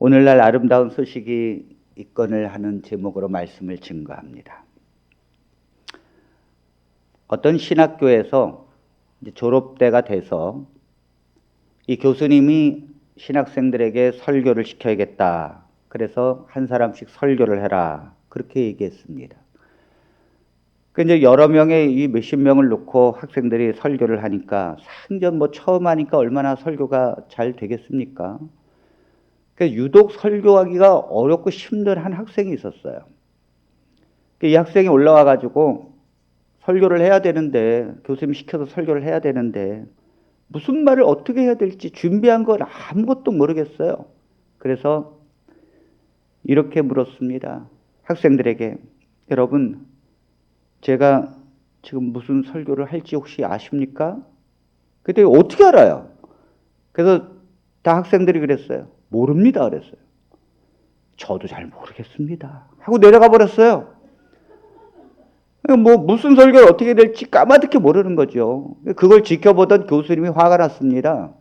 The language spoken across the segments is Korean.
오늘날 아름다운 소식이 있건을 하는 제목으로 말씀을 증거합니다. 어떤 신학교에서 이제 졸업대가 돼서 이 교수님이 신학생들에게 설교를 시켜야겠다. 그래서 한 사람씩 설교를 해라. 그렇게 얘기했습니다. 이제 여러 명의 이 몇십 명을 놓고 학생들이 설교를 하니까 상전 처음 하니까 얼마나 설교가 잘 되겠습니까? 유독 설교하기가 어렵고 힘든 한 학생이 있었어요. 이 학생이 올라와 가지고 설교를 해야 되는데, 교수님이 시켜서 설교를 해야 되는데 무슨 말을 어떻게 해야 될지 준비한 건 아무것도 모르겠어요. 그래서 이렇게 물었습니다. 학생들에게, 여러분, 제가 지금 무슨 설교를 할지 혹시 아십니까? 그때 어떻게 알아요? 그래서 다 학생들이 그랬어요. 모릅니다. 그랬어요. 저도 잘 모르겠습니다. 하고 내려가 버렸어요. 무슨 설교를 어떻게 될지 까마득히 모르는 거죠. 그걸 지켜보던 교수님이 화가 났습니다.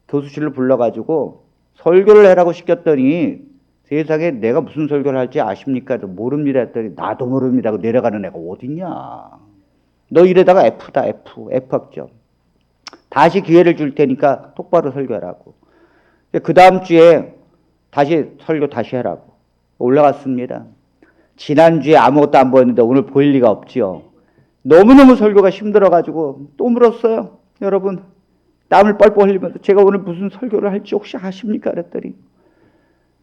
교수실로 불러가지고 설교를 해라고 시켰더니 세상에 내가 무슨 설교를 할지 아십니까? 모릅니다 했더니 나도 모릅니다 하고 내려가는 애가 어딨냐. 너 이래다가 F다. F 학점. 다시 기회를 줄 테니까 똑바로 설교하라고. 그 다음 주에 다시 설교 다시 하라고 올라갔습니다. 지난주에 아무것도 안 보였는데 오늘 보일 리가 없지요. 너무너무 설교가 힘들어가지고 또 물었어요. 여러분, 땀을 뻘뻘 흘리면서 제가 오늘 무슨 설교를 할지 혹시 아십니까? 그랬더니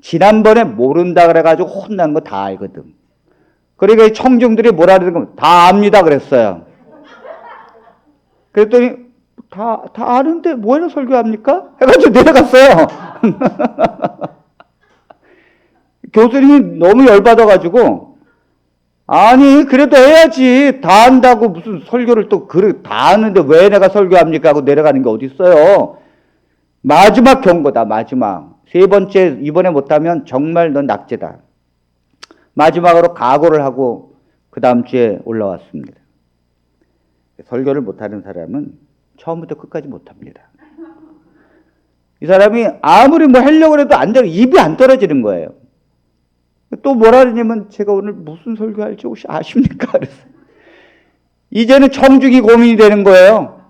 지난번에 모른다 그래가지고 혼난 거 다 알거든. 그러니까 청중들이 뭐라 그러는 다 압니다 그랬어요. 그랬더니 다 아는데 뭐해서 설교합니까? 해가지고 내려갔어요. 교수님이 너무 열받아가지고, 아니 그래도 해야지, 다 안다고 무슨 설교를 또 다 아는데 왜 내가 설교합니까? 하고 내려가는 게 어디 있어요. 마지막 경고다. 마지막 세 번째, 이번에 못하면 정말 넌 낙제다. 마지막으로 각오를 하고 그 다음 주에 올라왔습니다. 설교를 못하는 사람은 처음부터 끝까지 못합니다. 이 사람이 아무리 하려고 해도 안 돼, 입이 안 떨어지는 거예요. 또 뭐라 그러냐면 제가 오늘 무슨 설교할지 혹시 아십니까? 그랬어요. 이제는 청중이 고민이 되는 거예요.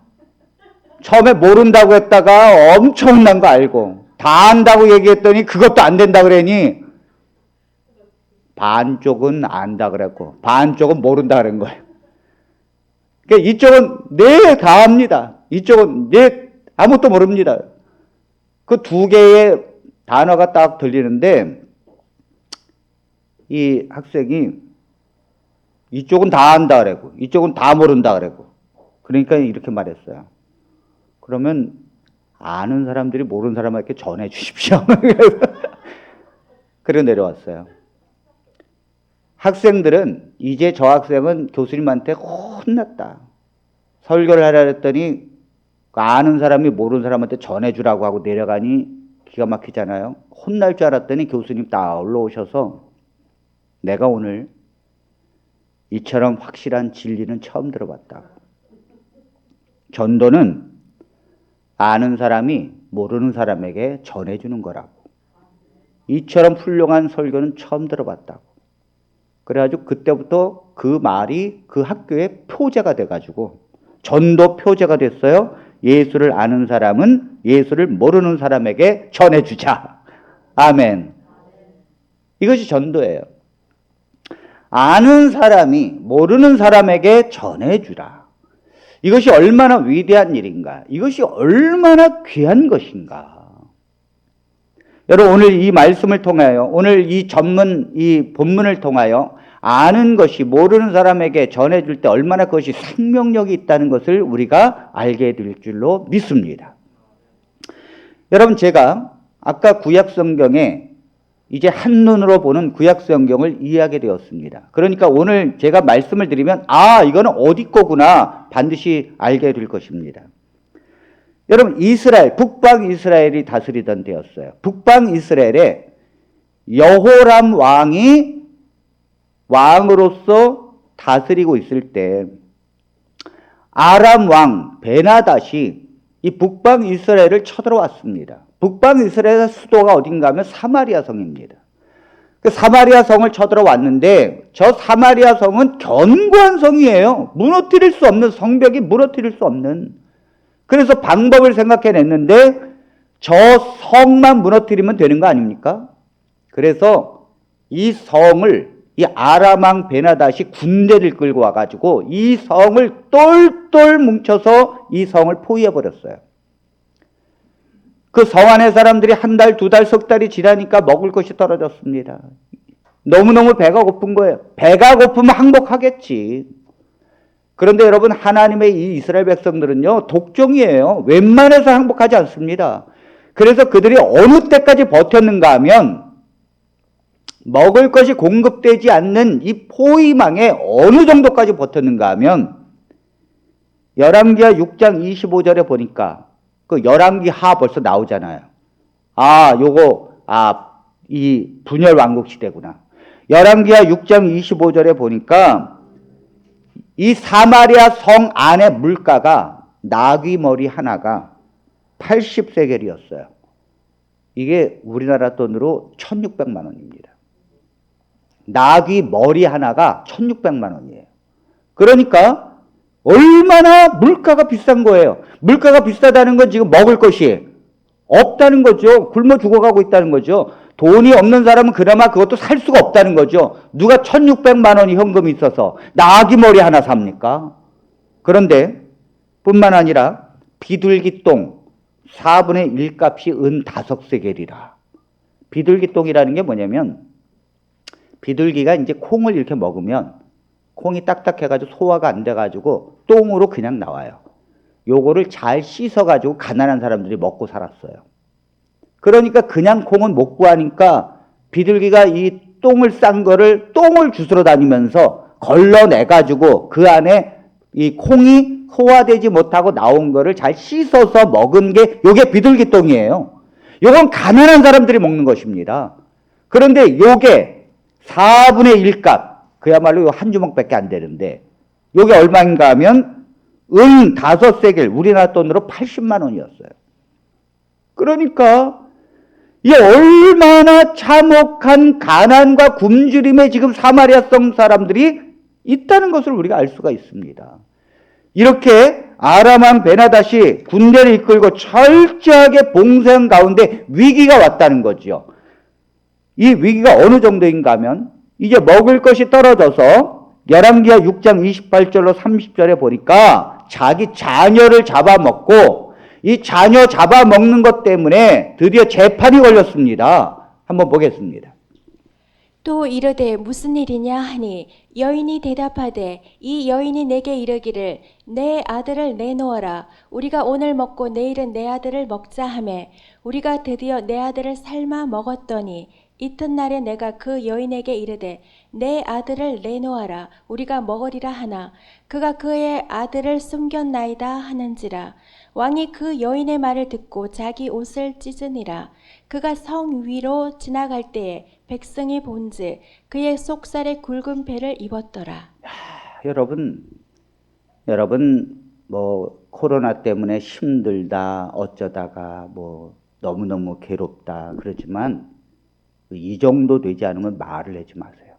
처음에 모른다고 했다가 엄청난 거 알고, 다 안다고 얘기했더니 그것도 안 된다 그러니 반쪽은 안다 그랬고 반쪽은 모른다 그런 거예요. 그러니까 이쪽은 네, 다 압니다. 이쪽은 네, 아무것도 모릅니다. 그 두 개의 단어가 딱 들리는데 이 학생이 이쪽은 다 안다 그랬고 이쪽은 다 모른다 그랬고, 그러니까 이렇게 말했어요. 그러면 아는 사람들이 모르는 사람에게 전해 주십시오. 그래 내려왔어요. 학생들은 이제 저 학생은 교수님한테 혼났다. 설교를 하라 했더니 아는 사람이 모르는 사람한테 전해주라고 하고 내려가니 기가 막히잖아요. 혼날 줄 알았더니 교수님 딱 올라오셔서 내가 오늘 이처럼 확실한 진리는 처음 들어봤다. 전도는 아는 사람이 모르는 사람에게 전해주는 거라고. 이처럼 훌륭한 설교는 처음 들어봤다고. 그래가지고 그때부터 그 말이 그 학교의 표제가 돼가지고 전도 표제가 됐어요. 예수를 아는 사람은 예수를 모르는 사람에게 전해주자. 아멘. 이것이 전도예요. 아는 사람이 모르는 사람에게 전해주라. 이것이 얼마나 위대한 일인가. 이것이 얼마나 귀한 것인가. 여러분, 오늘 이 말씀을 통하여, 오늘 이 본문을 통하여 아는 것이 모르는 사람에게 전해줄 때 얼마나 그것이 생명력이 있다는 것을 우리가 알게 될 줄로 믿습니다. 여러분, 제가 아까 구약성경에 이제 한눈으로 보는 구약성경을 이해하게 되었습니다. 그러니까 오늘 제가 말씀을 드리면 이거는 어디 거구나 반드시 알게 될 것입니다. 여러분, 북방 이스라엘이 다스리던 때였어요. 북방 이스라엘에 여호람 왕이 왕으로서 다스리고 있을 때 아람 왕 베나닷이 이 북방 이스라엘을 쳐들어왔습니다. 북방 이스라엘의 수도가 어딘가 하면 사마리아 성입니다. 그 사마리아 성을 쳐들어왔는데 저 사마리아 성은 견고한 성이에요. 무너뜨릴 수 없는, 성벽이 무너뜨릴 수 없는. 그래서 방법을 생각해냈는데 저 성만 무너뜨리면 되는 거 아닙니까? 그래서 이 성을, 이 아람 왕 베나닷이 군대를 끌고 와가지고 이 성을 똘똘 뭉쳐서 이 성을 포위해버렸어요. 그 성 안의 사람들이 한 달, 두 달, 석 달이 지나니까 먹을 것이 떨어졌습니다. 너무너무 배가 고픈 거예요. 배가 고프면 항복하겠지. 그런데 여러분, 하나님의 이 이스라엘 백성들은요, 독종이에요. 웬만해서 항복하지 않습니다. 그래서 그들이 어느 때까지 버텼는가 하면 먹을 것이 공급되지 않는 이 포위망에 어느 정도까지 버텼는가 하면 열왕기하 6장 25절에 보니까 그 열왕기하 벌써 나오잖아요. 이 분열 왕국 시대구나. 열왕기하 6장 25절에 보니까 이 사마리아 성 안의 물가가 나귀 머리 하나가 80세겔이었어요. 이게 우리나라 돈으로 1600만 원입니다. 나귀 머리 하나가 1600만 원이에요. 그러니까 얼마나 물가가 비싼 거예요. 물가가 비싸다는 건 지금 먹을 것이 없다는 거죠. 굶어 죽어가고 있다는 거죠. 돈이 없는 사람은 그나마 그것도 살 수가 없다는 거죠. 누가 1600만 원이 현금이 있어서 나귀 머리 하나 삽니까? 그런데 뿐만 아니라 비둘기 똥 4분의 1값이 은 5세겔이라. 비둘기 똥이라는 게 뭐냐면 비둘기가 이제 콩을 이렇게 먹으면 콩이 딱딱해가지고 소화가 안 돼가지고 똥으로 그냥 나와요. 요거를 잘 씻어가지고 가난한 사람들이 먹고 살았어요. 그러니까 그냥 콩은 못 구하니까 비둘기가 이 똥을 싼 거를 똥을 주스러 다니면서 걸러내가지고 그 안에 이 콩이 소화되지 못하고 나온 거를 잘 씻어서 먹은 게 요게 비둘기 똥이에요. 요건 가난한 사람들이 먹는 것입니다. 그런데 요게 4분의 1값, 그야말로 요 한 주먹밖에 안 되는데 요게 얼마인가 하면 은 5세겔, 우리나라 돈으로 80만 원이었어요. 그러니까 이 얼마나 참혹한 가난과 굶주림에 지금 사마리아 성 사람들이 있다는 것을 우리가 알 수가 있습니다. 이렇게 아람 왕 베나닷이 군대를 이끌고 철저하게 봉쇄한 가운데 위기가 왔다는 거죠. 이 위기가 어느 정도인가 하면 이제 먹을 것이 떨어져서 열왕기하 6장 28절로 30절에 보니까 자기 자녀를 잡아먹고 이 자녀 잡아먹는 것 때문에 드디어 재판이 걸렸습니다. 한번 보겠습니다. 또 이르되 무슨 일이냐 하니 여인이 대답하되 이 여인이 내게 이르기를 내 아들을 내놓아라. 우리가 오늘 먹고 내일은 내 아들을 먹자 하매 우리가 드디어 내 아들을 삶아 먹었더니 이튿날에 내가 그 여인에게 이르되 내 아들을 내놓아라. 우리가 먹으리라 하나 그가 그의 아들을 숨겼나이다 하는지라. 왕이 그 여인의 말을 듣고 자기 옷을 찢으니라. 그가 성 위로 지나갈 때에 백성이 본즉 그의 속살에 굵은 배를 입었더라. 여러분 뭐 코로나 때문에 힘들다 어쩌다가 뭐 너무너무 괴롭다 그렇지만 이 정도 되지 않으면 말을 하지 마세요.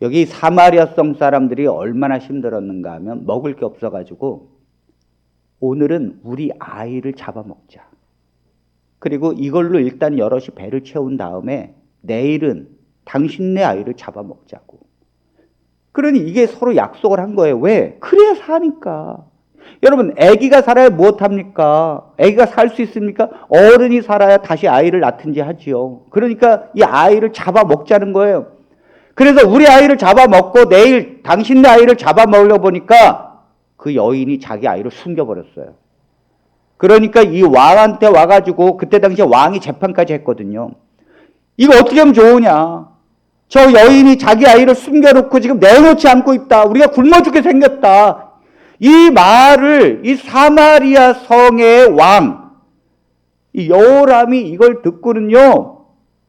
여기 사마리아 성 사람들이 얼마나 힘들었는가 하면 먹을 게 없어가지고 오늘은 우리 아이를 잡아먹자. 그리고 이걸로 일단 여럿이 배를 채운 다음에 내일은 당신네 아이를 잡아먹자고. 그러니 이게 서로 약속을 한 거예요. 왜? 그래야 사니까. 여러분, 아기가 살아야 무엇합니까? 아기가 살 수 있습니까? 어른이 살아야 다시 아이를 낳든지 하지요. 그러니까 이 아이를 잡아먹자는 거예요. 그래서 우리 아이를 잡아먹고 내일 당신네 아이를 잡아먹으려 보니까 그 여인이 자기 아이를 숨겨버렸어요. 그러니까 이 왕한테 와가지고 그때 당시에 왕이 재판까지 했거든요. 이거 어떻게 하면 좋으냐? 저 여인이 자기 아이를 숨겨놓고 지금 내놓지 않고 있다. 우리가 굶어 죽게 생겼다. 이 말을 이 사마리아 성의 왕, 이 여호람이 이걸 듣고는요,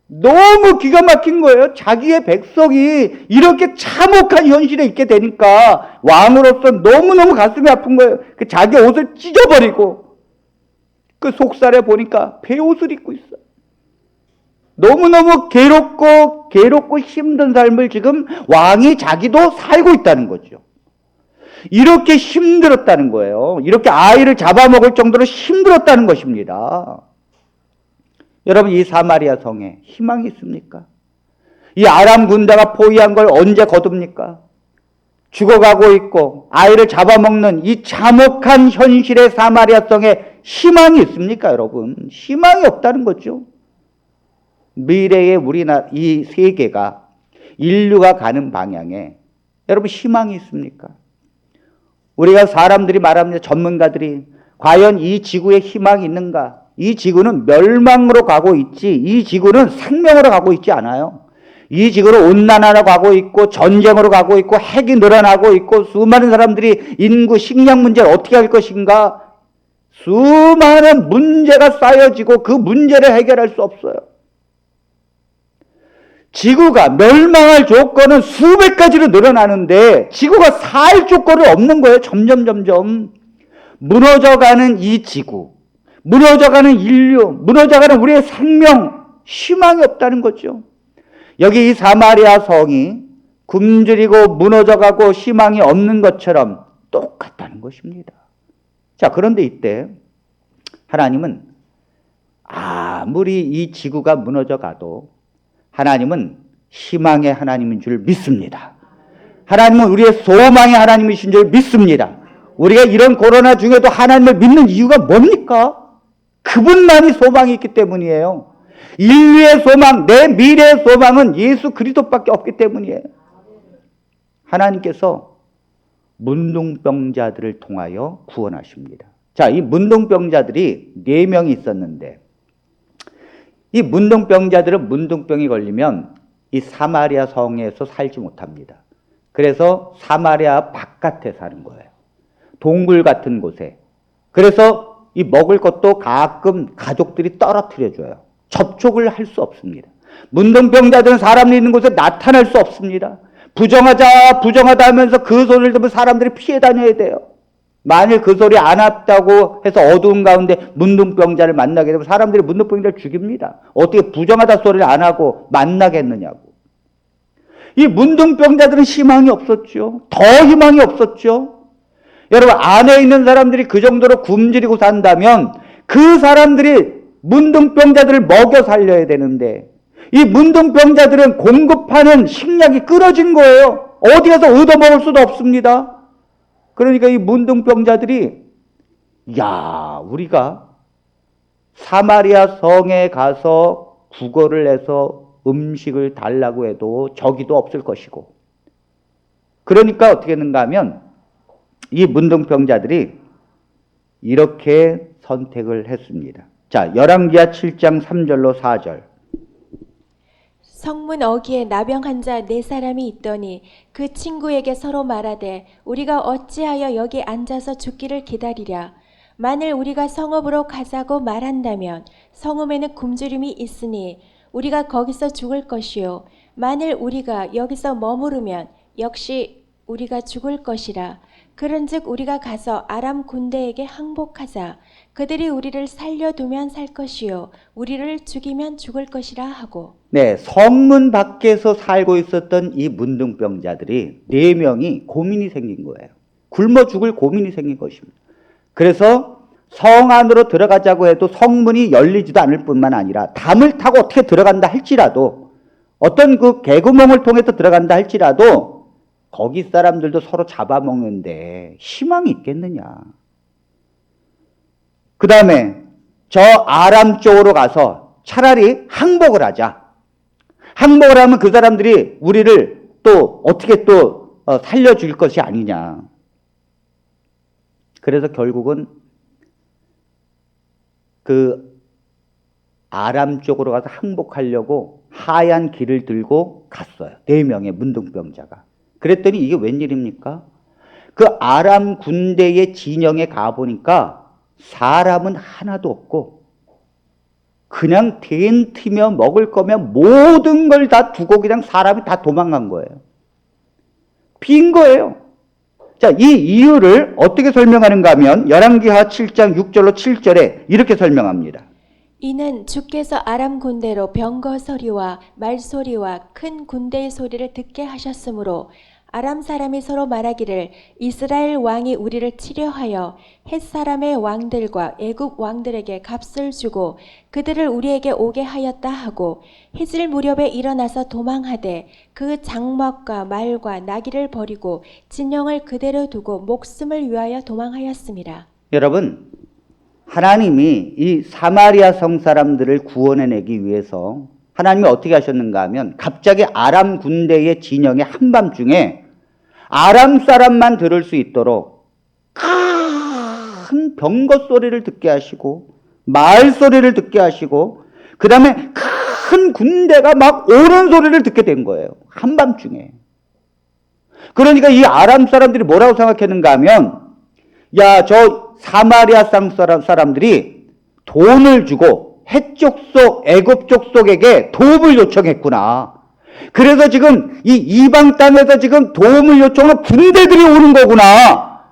너무 기가 막힌 거예요. 자기의 백성이 이렇게 참혹한 현실에 있게 되니까 왕으로서 너무너무 가슴이 아픈 거예요. 자기 옷을 찢어버리고 그 속살에 보니까 베옷을 입고 있어. 너무너무 괴롭고 힘든 삶을 지금 왕이 자기도 살고 있다는 거죠. 이렇게 힘들었다는 거예요. 이렇게 아이를 잡아먹을 정도로 힘들었다는 것입니다. 여러분, 이 사마리아 성에 희망이 있습니까? 이 아람 군대가 포위한 걸 언제 거둡니까? 죽어가고 있고 아이를 잡아먹는 이 참혹한 현실의 사마리아 성에 희망이 있습니까, 여러분? 희망이 없다는 거죠. 미래의 우리나라, 이 세계가, 인류가 가는 방향에 여러분 희망이 있습니까? 우리가 사람들이 말합니다. 전문가들이 과연 이 지구에 희망이 있는가? 이 지구는 멸망으로 가고 있지, 이 지구는 생명으로 가고 있지 않아요. 이 지구는 온난화로 가고 있고 전쟁으로 가고 있고 핵이 늘어나고 있고 수많은 사람들이 인구 식량 문제를 어떻게 할 것인가? 수많은 문제가 쌓여지고 그 문제를 해결할 수 없어요. 지구가 멸망할 조건은 수백 가지로 늘어나는데 지구가 살 조건은 없는 거예요. 점점 무너져가는 이 지구, 무너져가는 인류, 무너져가는 우리의 생명, 희망이 없다는 거죠. 여기 이 사마리아 성이 굶주리고 무너져가고 희망이 없는 것처럼 똑같다는 것입니다. 자, 그런데 이때 하나님은 아무리 이 지구가 무너져가도 하나님은 희망의 하나님인 줄 믿습니다. 하나님은 우리의 소망의 하나님이신 줄 믿습니다. 우리가 이런 코로나 중에도 하나님을 믿는 이유가 뭡니까? 그분만이 소망이 있기 때문이에요. 인류의 소망, 내 미래의 소망은 예수 그리스도밖에 없기 때문이에요. 하나님께서 문둥병자들을 통하여 구원하십니다. 자, 이 문둥병자들이 4명이 있었는데 이 문둥병자들은 문둥병이 걸리면 이 사마리아 성에서 살지 못합니다. 그래서 사마리아 바깥에 사는 거예요. 동굴 같은 곳에. 그래서 이 먹을 것도 가끔 가족들이 떨어뜨려줘요. 접촉을 할 수 없습니다. 문둥병자들은 사람이 있는 곳에 나타날 수 없습니다. 부정하다 하면서 그 소리를 들으면 사람들이 피해 다녀야 돼요. 만일 그 소리 안 왔다고 해서 어두운 가운데 문둥병자를 만나게 되면 사람들이 문둥병자를 죽입니다. 어떻게 부정하다 소리를 안 하고 만나겠느냐고. 이 문둥병자들은 희망이 없었죠. 더 희망이 없었죠. 여러분, 안에 있는 사람들이 그 정도로 굶주리고 산다면 그 사람들이 문둥병자들을 먹여 살려야 되는데 이 문둥병자들은 공급하는 식량이 끊어진 거예요. 어디 가서 얻어먹을 수도 없습니다. 그러니까 이 문둥병자들이 우리가 사마리아 성에 가서 구걸을 해서 음식을 달라고 해도 저기도 없을 것이고, 그러니까 어떻게 했는가 하면 이 문둥병자들이 이렇게 선택을 했습니다. 자, 열왕기하 7장 3절로 4절. 성문 어귀에 나병한 자 4사람이 있더니 그 친구에게 서로 말하되 우리가 어찌하여 여기 앉아서 죽기를 기다리랴. 만일 우리가 성읍으로 가자고 말한다면 성읍에는 굶주림이 있으니 우리가 거기서 죽을 것이요. 만일 우리가 여기서 머무르면 역시 우리가 죽을 것이라. 그런즉 우리가 가서 아람 군대에게 항복하자. 그들이 우리를 살려두면 살 것이요 우리를 죽이면 죽을 것이라 하고. 네, 성문 밖에서 살고 있었던 이 문둥병자들이 4명이 고민이 생긴 거예요. 굶어 죽을 고민이 생긴 것입니다. 그래서 성 안으로 들어가자고 해도 성문이 열리지도 않을 뿐만 아니라 담을 타고 어떻게 들어간다 할지라도, 어떤 그 개구멍을 통해서 들어간다 할지라도 거기 사람들도 서로 잡아먹는데 희망이 있겠느냐. 그 다음에 저 아람 쪽으로 가서 차라리 항복을 하자. 항복을 하면 그 사람들이 우리를 또 어떻게 또 살려줄 것이 아니냐. 그래서 결국은 그 아람 쪽으로 가서 항복하려고 하얀 길을 들고 갔어요. 4명의 문둥병자가. 그랬더니 이게 웬일입니까? 그 아람 군대의 진영에 가보니까 사람은 하나도 없고 그냥 텐트며 먹을 거면 모든 걸 다 두고 그냥 사람이 다 도망간 거예요. 빈 거예요. 자, 이 이유를 어떻게 설명하는가 하면 열왕기하 7장 6절로 7절에 이렇게 설명합니다. 이는 주께서 아람 군대로 병거 소리와 말소리와 큰 군대의 소리를 듣게 하셨으므로 아람 사람이 서로 말하기를 이스라엘 왕이 우리를 치려하여 헷 사람의 왕들과 애굽 왕들에게 값을 주고 그들을 우리에게 오게 하였다 하고 해질 무렵에 일어나서 도망하되 그 장막과 말과 나귀를 버리고 진영을 그대로 두고 목숨을 위하여 도망하였습니다. 여러분, 하나님이 이 사마리아 성 사람들을 구원해내기 위해서 하나님이 어떻게 하셨는가 하면 갑자기 아람 군대의 진영의 한밤중에 아람 사람만 들을 수 있도록 큰 병거 소리를 듣게 하시고 말 소리를 듣게 하시고 그 다음에 큰 군대가 막 오는 소리를 듣게 된 거예요. 한밤중에. 그러니까 이 아람 사람들이 뭐라고 생각했는가 하면 야, 저 사마리아 사람들이 돈을 주고 헷족 속 애굽 족속에게 도움을 요청했구나. 그래서 지금 이 이방 땅에서 지금 도움을 요청하는 군대들이 오는 거구나.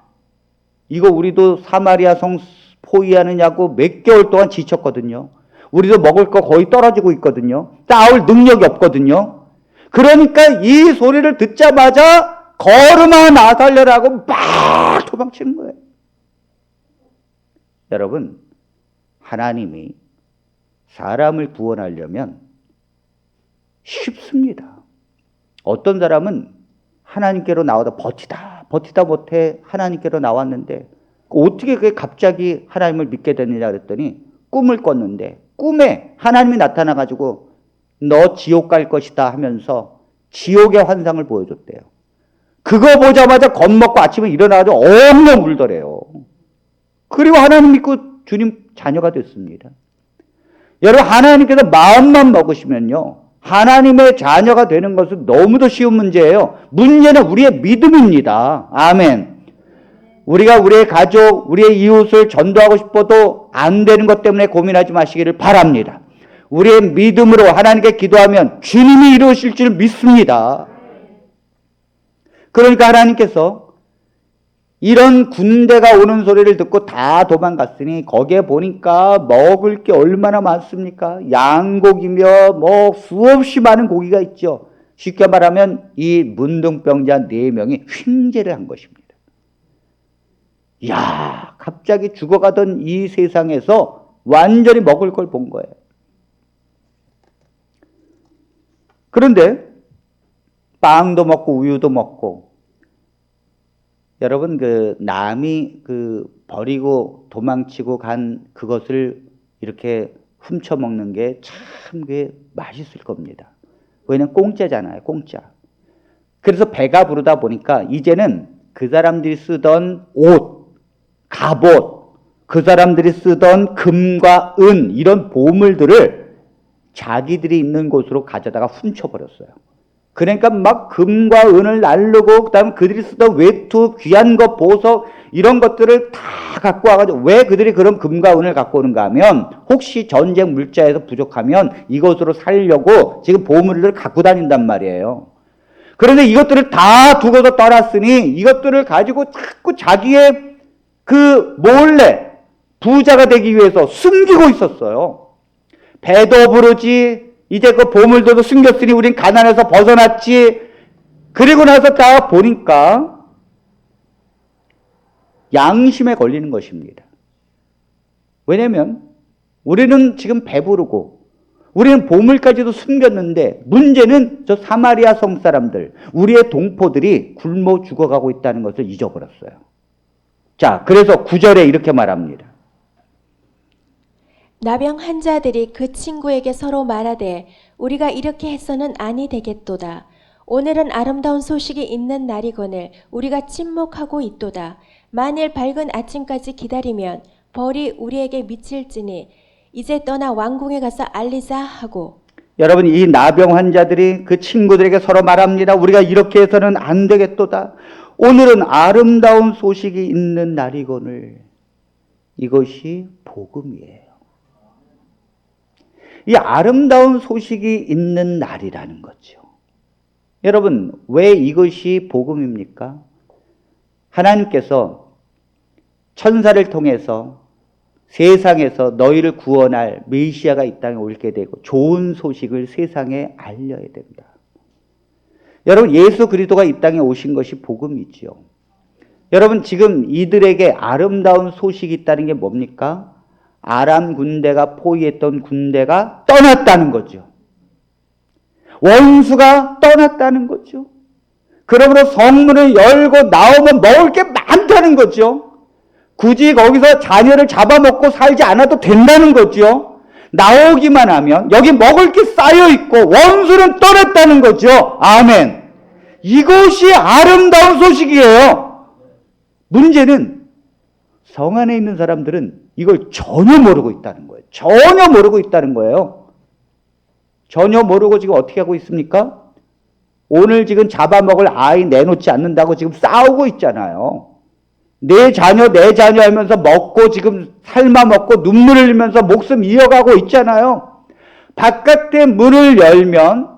이거 우리도 사마리아 성 포위하느냐고 몇 개월 동안 지쳤거든요. 우리도 먹을 거 거의 떨어지고 있거든요. 싸울 능력이 없거든요. 그러니까 이 소리를 듣자마자 걸음아 나 살려라고 막 도망치는 거예요. 여러분, 하나님이 사람을 구원하려면 쉽습니다. 어떤 사람은 하나님께로 나와도 버티다 못해 하나님께로 나왔는데 어떻게 그게 갑자기 하나님을 믿게 됐느냐 그랬더니 꿈을 꿨는데 꿈에 하나님이 나타나가지고 너 지옥 갈 것이다 하면서 지옥의 환상을 보여줬대요. 그거 보자마자 겁먹고 아침에 일어나가지고 엉엉 울더래요. 그리고 하나님 믿고 주님 자녀가 됐습니다. 여러분, 하나님께서 마음만 먹으시면요, 하나님의 자녀가 되는 것은 너무도 쉬운 문제예요. 문제는 우리의 믿음입니다. 아멘. 우리가 우리의 가족, 우리의 이웃을 전도하고 싶어도 안 되는 것 때문에 고민하지 마시기를 바랍니다. 우리의 믿음으로 하나님께 기도하면 주님이 이루실 줄 믿습니다. 그러니까 하나님께서 이런 군대가 오는 소리를 듣고 다 도망갔으니 거기에 보니까 먹을 게 얼마나 많습니까? 양고기며 뭐 수없이 많은 고기가 있죠. 쉽게 말하면 이 문둥병자 4명이 횡재를 한 것입니다. 야, 갑자기 죽어가던 이 세상에서 완전히 먹을 걸 본 거예요. 그런데 빵도 먹고 우유도 먹고, 여러분, 남이 버리고 도망치고 간 그것을 이렇게 훔쳐 먹는 게 참 맛있을 겁니다. 왜냐면 공짜잖아요, 공짜. 그래서 배가 부르다 보니까 이제는 그 사람들이 쓰던 옷, 갑옷, 그 사람들이 쓰던 금과 은, 이런 보물들을 자기들이 있는 곳으로 가져다가 훔쳐버렸어요. 그러니까 막 금과 은을 나르고 그다음에 그들이 쓰던 외투, 귀한 것, 보석 이런 것들을 다 갖고 와가지고, 왜 그들이 그런 금과 은을 갖고 오는가 하면 혹시 전쟁 물자에서 부족하면 이것으로 살려고 지금 보물을 갖고 다닌단 말이에요. 그런데 이것들을 다 두고서 떠났으니 이것들을 가지고 자꾸 자기의 몰래 부자가 되기 위해서 숨기고 있었어요. 배도 부르지, 이제 그 보물도 숨겼으니 우린 가난해서 벗어났지. 그리고 나서 딱 보니까 양심에 걸리는 것입니다. 왜냐하면 우리는 지금 배부르고 우리는 보물까지도 숨겼는데 문제는 저 사마리아 성 사람들, 우리의 동포들이 굶어 죽어가고 있다는 것을 잊어버렸어요. 자, 그래서 9절에 이렇게 말합니다. 나병 환자들이 그 친구에게 서로 말하되 우리가 이렇게 해서는 아니 되겠도다. 오늘은 아름다운 소식이 있는 날이거늘 우리가 침묵하고 있도다. 만일 밝은 아침까지 기다리면 벌이 우리에게 미칠지니 이제 떠나 왕궁에 가서 알리자 하고. 여러분, 이 나병 환자들이 그 친구들에게 서로 말합니다. 우리가 이렇게 해서는 안 되겠도다. 오늘은 아름다운 소식이 있는 날이거늘. 이것이 복음이에요. 이 아름다운 소식이 있는 날이라는 거죠. 여러분, 왜 이것이 복음입니까? 하나님께서 천사를 통해서 세상에서 너희를 구원할 메시아가 이 땅에 올게 되고 좋은 소식을 세상에 알려야 됩니다. 여러분, 예수 그리스도가 이 땅에 오신 것이 복음이지요. 여러분, 지금 이들에게 아름다운 소식이 있다는 게 뭡니까? 아람 군대가 포위했던 군대가 떠났다는 거죠. 원수가 떠났다는 거죠. 그러므로 성문을 열고 나오면 먹을 게 많다는 거죠. 굳이 거기서 자녀를 잡아먹고 살지 않아도 된다는 거죠. 나오기만 하면 여기 먹을 게 쌓여 있고 원수는 떠났다는 거죠. 아멘. 이것이 아름다운 소식이에요. 문제는 성 안에 있는 사람들은 이걸 전혀 모르고 있다는 거예요. 전혀 모르고 있다는 거예요. 전혀 모르고 지금 어떻게 하고 있습니까? 오늘 지금 잡아먹을 아이 내놓지 않는다고 지금 싸우고 있잖아요. 내 자녀 하면서 먹고 지금 삶아 먹고 눈물을 흘리면서 목숨 이어가고 있잖아요. 바깥에 문을 열면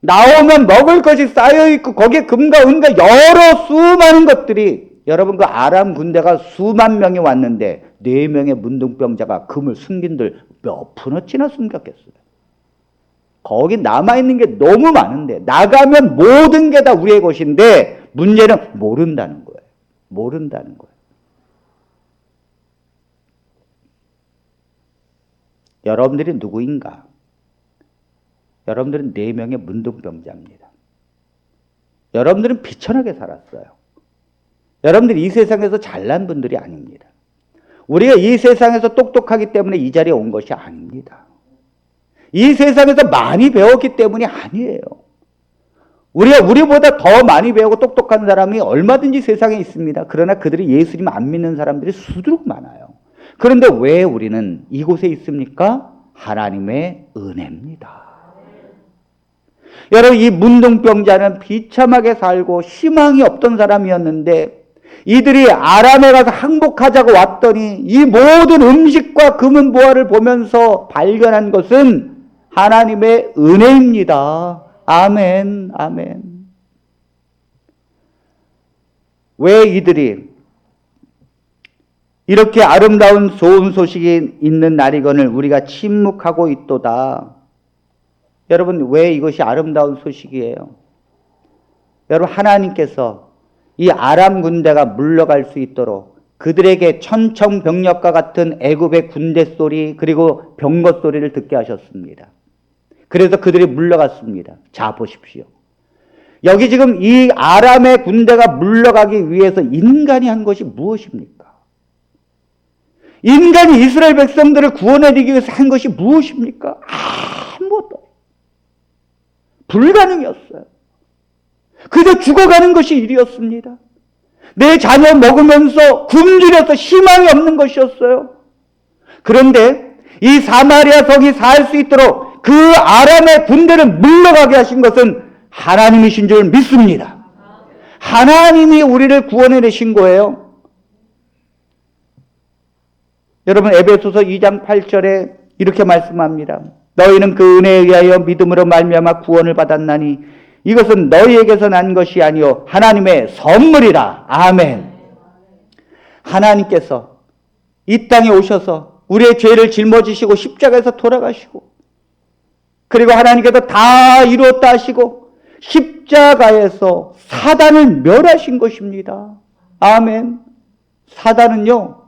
나오면 먹을 것이 쌓여있고 거기에 금과 은과 여러 수많은 것들이, 여러분 그 아람 군대가 수만 명이 왔는데 4명의 문둥병자가 금을 숨긴들 몇 푼어치나 숨겼겠어요. 거기 남아있는 게 너무 많은데 나가면 모든 게 다 우리의 것인데 문제는 모른다는 거예요. 모른다는 거예요. 여러분들이 누구인가? 여러분들은 4명의 문둥병자입니다. 여러분들은 비천하게 살았어요. 여러분들이 이 세상에서 잘난 분들이 아닙니다. 우리가 이 세상에서 똑똑하기 때문에 이 자리에 온 것이 아닙니다. 이 세상에서 많이 배웠기 때문이 아니에요. 우리보다 더 많이 배우고 똑똑한 사람이 얼마든지 세상에 있습니다. 그러나 그들이 예수님 안 믿는 사람들이 수두룩 많아요. 그런데 왜 우리는 이곳에 있습니까? 하나님의 은혜입니다. 여러분, 이 문둥병자는 비참하게 살고 희망이 없던 사람이었는데 이들이 아람에 가서 항복하자고 왔더니 이 모든 음식과 금은 보화를 보면서 발견한 것은 하나님의 은혜입니다. 아멘, 아멘. 왜 이들이 이렇게 아름다운 좋은 소식이 있는 날이건을 우리가 침묵하고 있도다. 여러분, 왜 이것이 아름다운 소식이에요? 여러분, 하나님께서 이 아람 군대가 물러갈 수 있도록 그들에게 천청병력과 같은 애굽의 군대 소리 그리고 병거 소리를 듣게 하셨습니다. 그래서 그들이 물러갔습니다. 자, 보십시오. 여기 지금 이 아람의 군대가 물러가기 위해서 인간이 한 것이 무엇입니까? 인간이 이스라엘 백성들을 구원해내기 위해서 한 것이 무엇입니까? 아무것도. 불가능이었어요. 그저 죽어가는 것이 일이었습니다. 내 자녀 먹으면서 굶주려서 희망이 없는 것이었어요. 그런데 이 사마리아 성이 살 수 있도록 그 아람의 군대를 물러가게 하신 것은 하나님이신 줄 믿습니다. 하나님이 우리를 구원해내신 거예요. 여러분, 에베소서 2장 8절에 이렇게 말씀합니다. 너희는 그 은혜에 의하여 믿음으로 말미암아 구원을 받았나니 이것은 너희에게서 난 것이 아니요 하나님의 선물이라. 아멘. 하나님께서 이 땅에 오셔서 우리의 죄를 짊어지시고 십자가에서 돌아가시고 그리고 하나님께서 다 이루었다 하시고 십자가에서 사단을 멸하신 것입니다. 아멘. 사단은요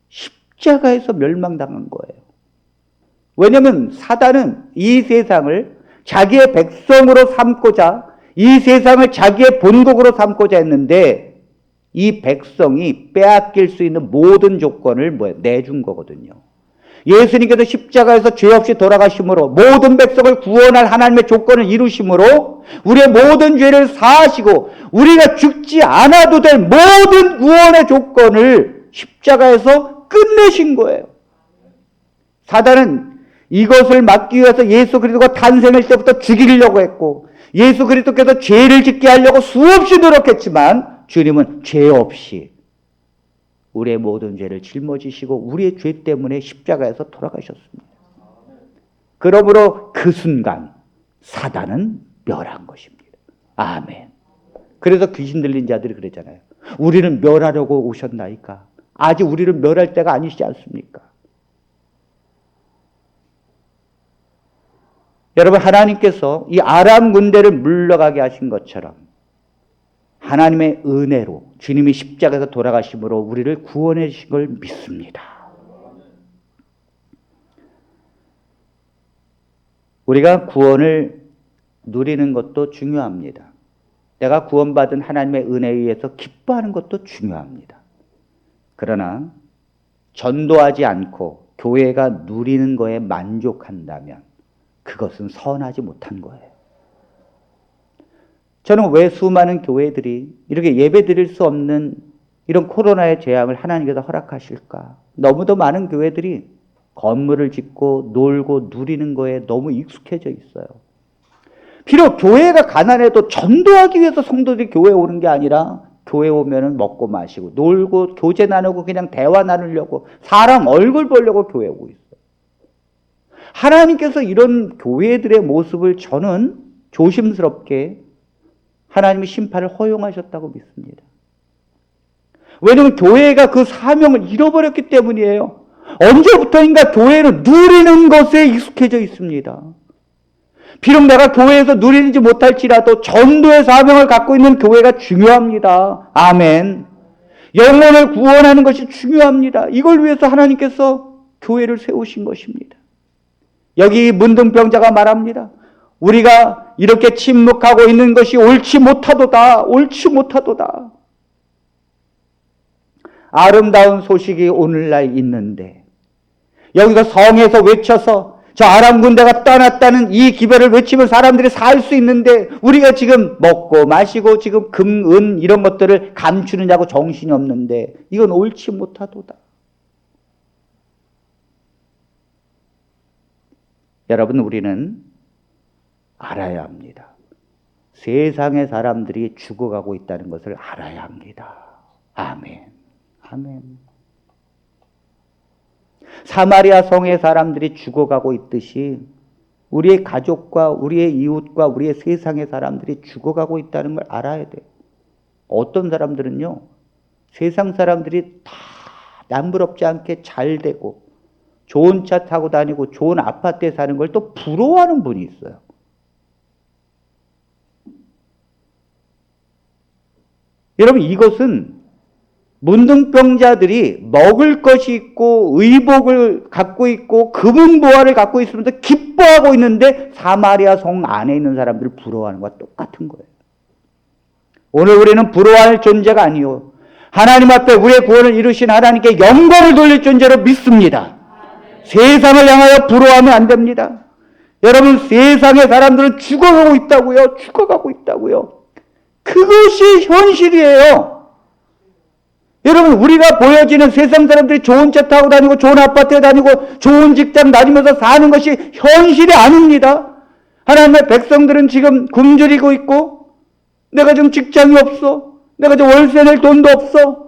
십자가에서 멸망당한 거예요. 왜냐하면 사단은 이 세상을 자기의 백성으로 삼고자, 이 세상을 자기의 본국으로 삼고자 했는데 이 백성이 빼앗길 수 있는 모든 조건을 내준 거거든요. 예수님께서 십자가에서 죄 없이 돌아가심으로 모든 백성을 구원할 하나님의 조건을 이루심으로 우리의 모든 죄를 사하시고 우리가 죽지 않아도 될 모든 구원의 조건을 십자가에서 끝내신 거예요. 사단은 이것을 막기 위해서 예수 그리스도가 탄생할 때부터 죽이려고 했고 예수 그리스도께서 죄를 짓게 하려고 수없이 노력했지만 주님은 죄 없이 우리의 모든 죄를 짊어지시고 우리의 죄 때문에 십자가에서 돌아가셨습니다. 그러므로 그 순간 사단은 멸한 것입니다. 아멘. 그래서 귀신 들린 자들이 그러잖아요. 우리는 멸하려고 오셨나이까? 아직 우리를 멸할 때가 아니시지 않습니까? 여러분, 하나님께서 이 아람 군대를 물러가게 하신 것처럼 하나님의 은혜로 주님이 십자가에서 돌아가심으로 우리를 구원해 주신 걸 믿습니다. 우리가 구원을 누리는 것도 중요합니다. 내가 구원받은 하나님의 은혜에 의해서 기뻐하는 것도 중요합니다. 그러나 전도하지 않고 교회가 누리는 거에 만족한다면 그것은 선하지 못한 거예요. 저는 왜 수많은 교회들이 이렇게 예배 드릴 수 없는 이런 코로나의 재앙을 하나님께서 허락하실까? 너무도 많은 교회들이 건물을 짓고 놀고 누리는 거에 너무 익숙해져 있어요. 비록 교회가 가난해도 전도하기 위해서 성도들이 교회에 오는 게 아니라 교회 오면은 먹고 마시고 놀고 교제 나누고 그냥 대화 나누려고 사람 얼굴 보려고 교회에 오고 있어요. 하나님께서 이런 교회들의 모습을 저는 조심스럽게 하나님의 심판을 허용하셨다고 믿습니다. 왜냐하면 교회가 그 사명을 잃어버렸기 때문이에요. 언제부터인가 교회는 누리는 것에 익숙해져 있습니다. 비록 내가 교회에서 누리지 못할지라도 전도의 사명을 갖고 있는 교회가 중요합니다. 아멘. 영혼을 구원하는 것이 중요합니다. 이걸 위해서 하나님께서 교회를 세우신 것입니다. 여기 문둥병자가 말합니다. 우리가 이렇게 침묵하고 있는 것이 옳지 못하도다. 옳지 못하도다. 아름다운 소식이 오늘날 있는데 여기서 성에서 외쳐서 저 아람 군대가 떠났다는 이 기별을 외치면 사람들이 살 수 있는데 우리가 지금 먹고 마시고 지금 금, 은 이런 것들을 감추느냐고 정신이 없는데 이건 옳지 못하도다. 여러분, 우리는 알아야 합니다. 세상의 사람들이 죽어가고 있다는 것을 알아야 합니다. 아멘. 아멘. 사마리아 성의 사람들이 죽어가고 있듯이 우리의 가족과 우리의 이웃과 우리의 세상의 사람들이 죽어가고 있다는 걸 알아야 돼요. 어떤 사람들은요, 세상 사람들이 다 남부럽지 않게 잘 되고 좋은 차 타고 다니고 좋은 아파트에 사는 걸 또 부러워하는 분이 있어요. 여러분, 이것은 문둥병자들이 먹을 것이 있고 의복을 갖고 있고 금은보화를 갖고 있으면서 기뻐하고 있는데 사마리아 성 안에 있는 사람들을 부러워하는 것과 똑같은 거예요. 오늘 우리는 부러워할 존재가 아니요, 하나님 앞에 우리의 구원을 이루신 하나님께 영광을 돌릴 존재로 믿습니다. 세상을 향하여 부러워하면 안 됩니다. 여러분, 세상의 사람들은 죽어가고 있다고요. 죽어가고 있다고요. 그것이 현실이에요. 여러분, 우리가 보여지는 세상 사람들이 좋은 차 타고 다니고 좋은 아파트에 다니고 좋은 직장 다니면서 사는 것이 현실이 아닙니다. 하나님의 백성들은 지금 굶주리고 있고 내가 지금 직장이 없어. 내가 지금 월세 낼 돈도 없어.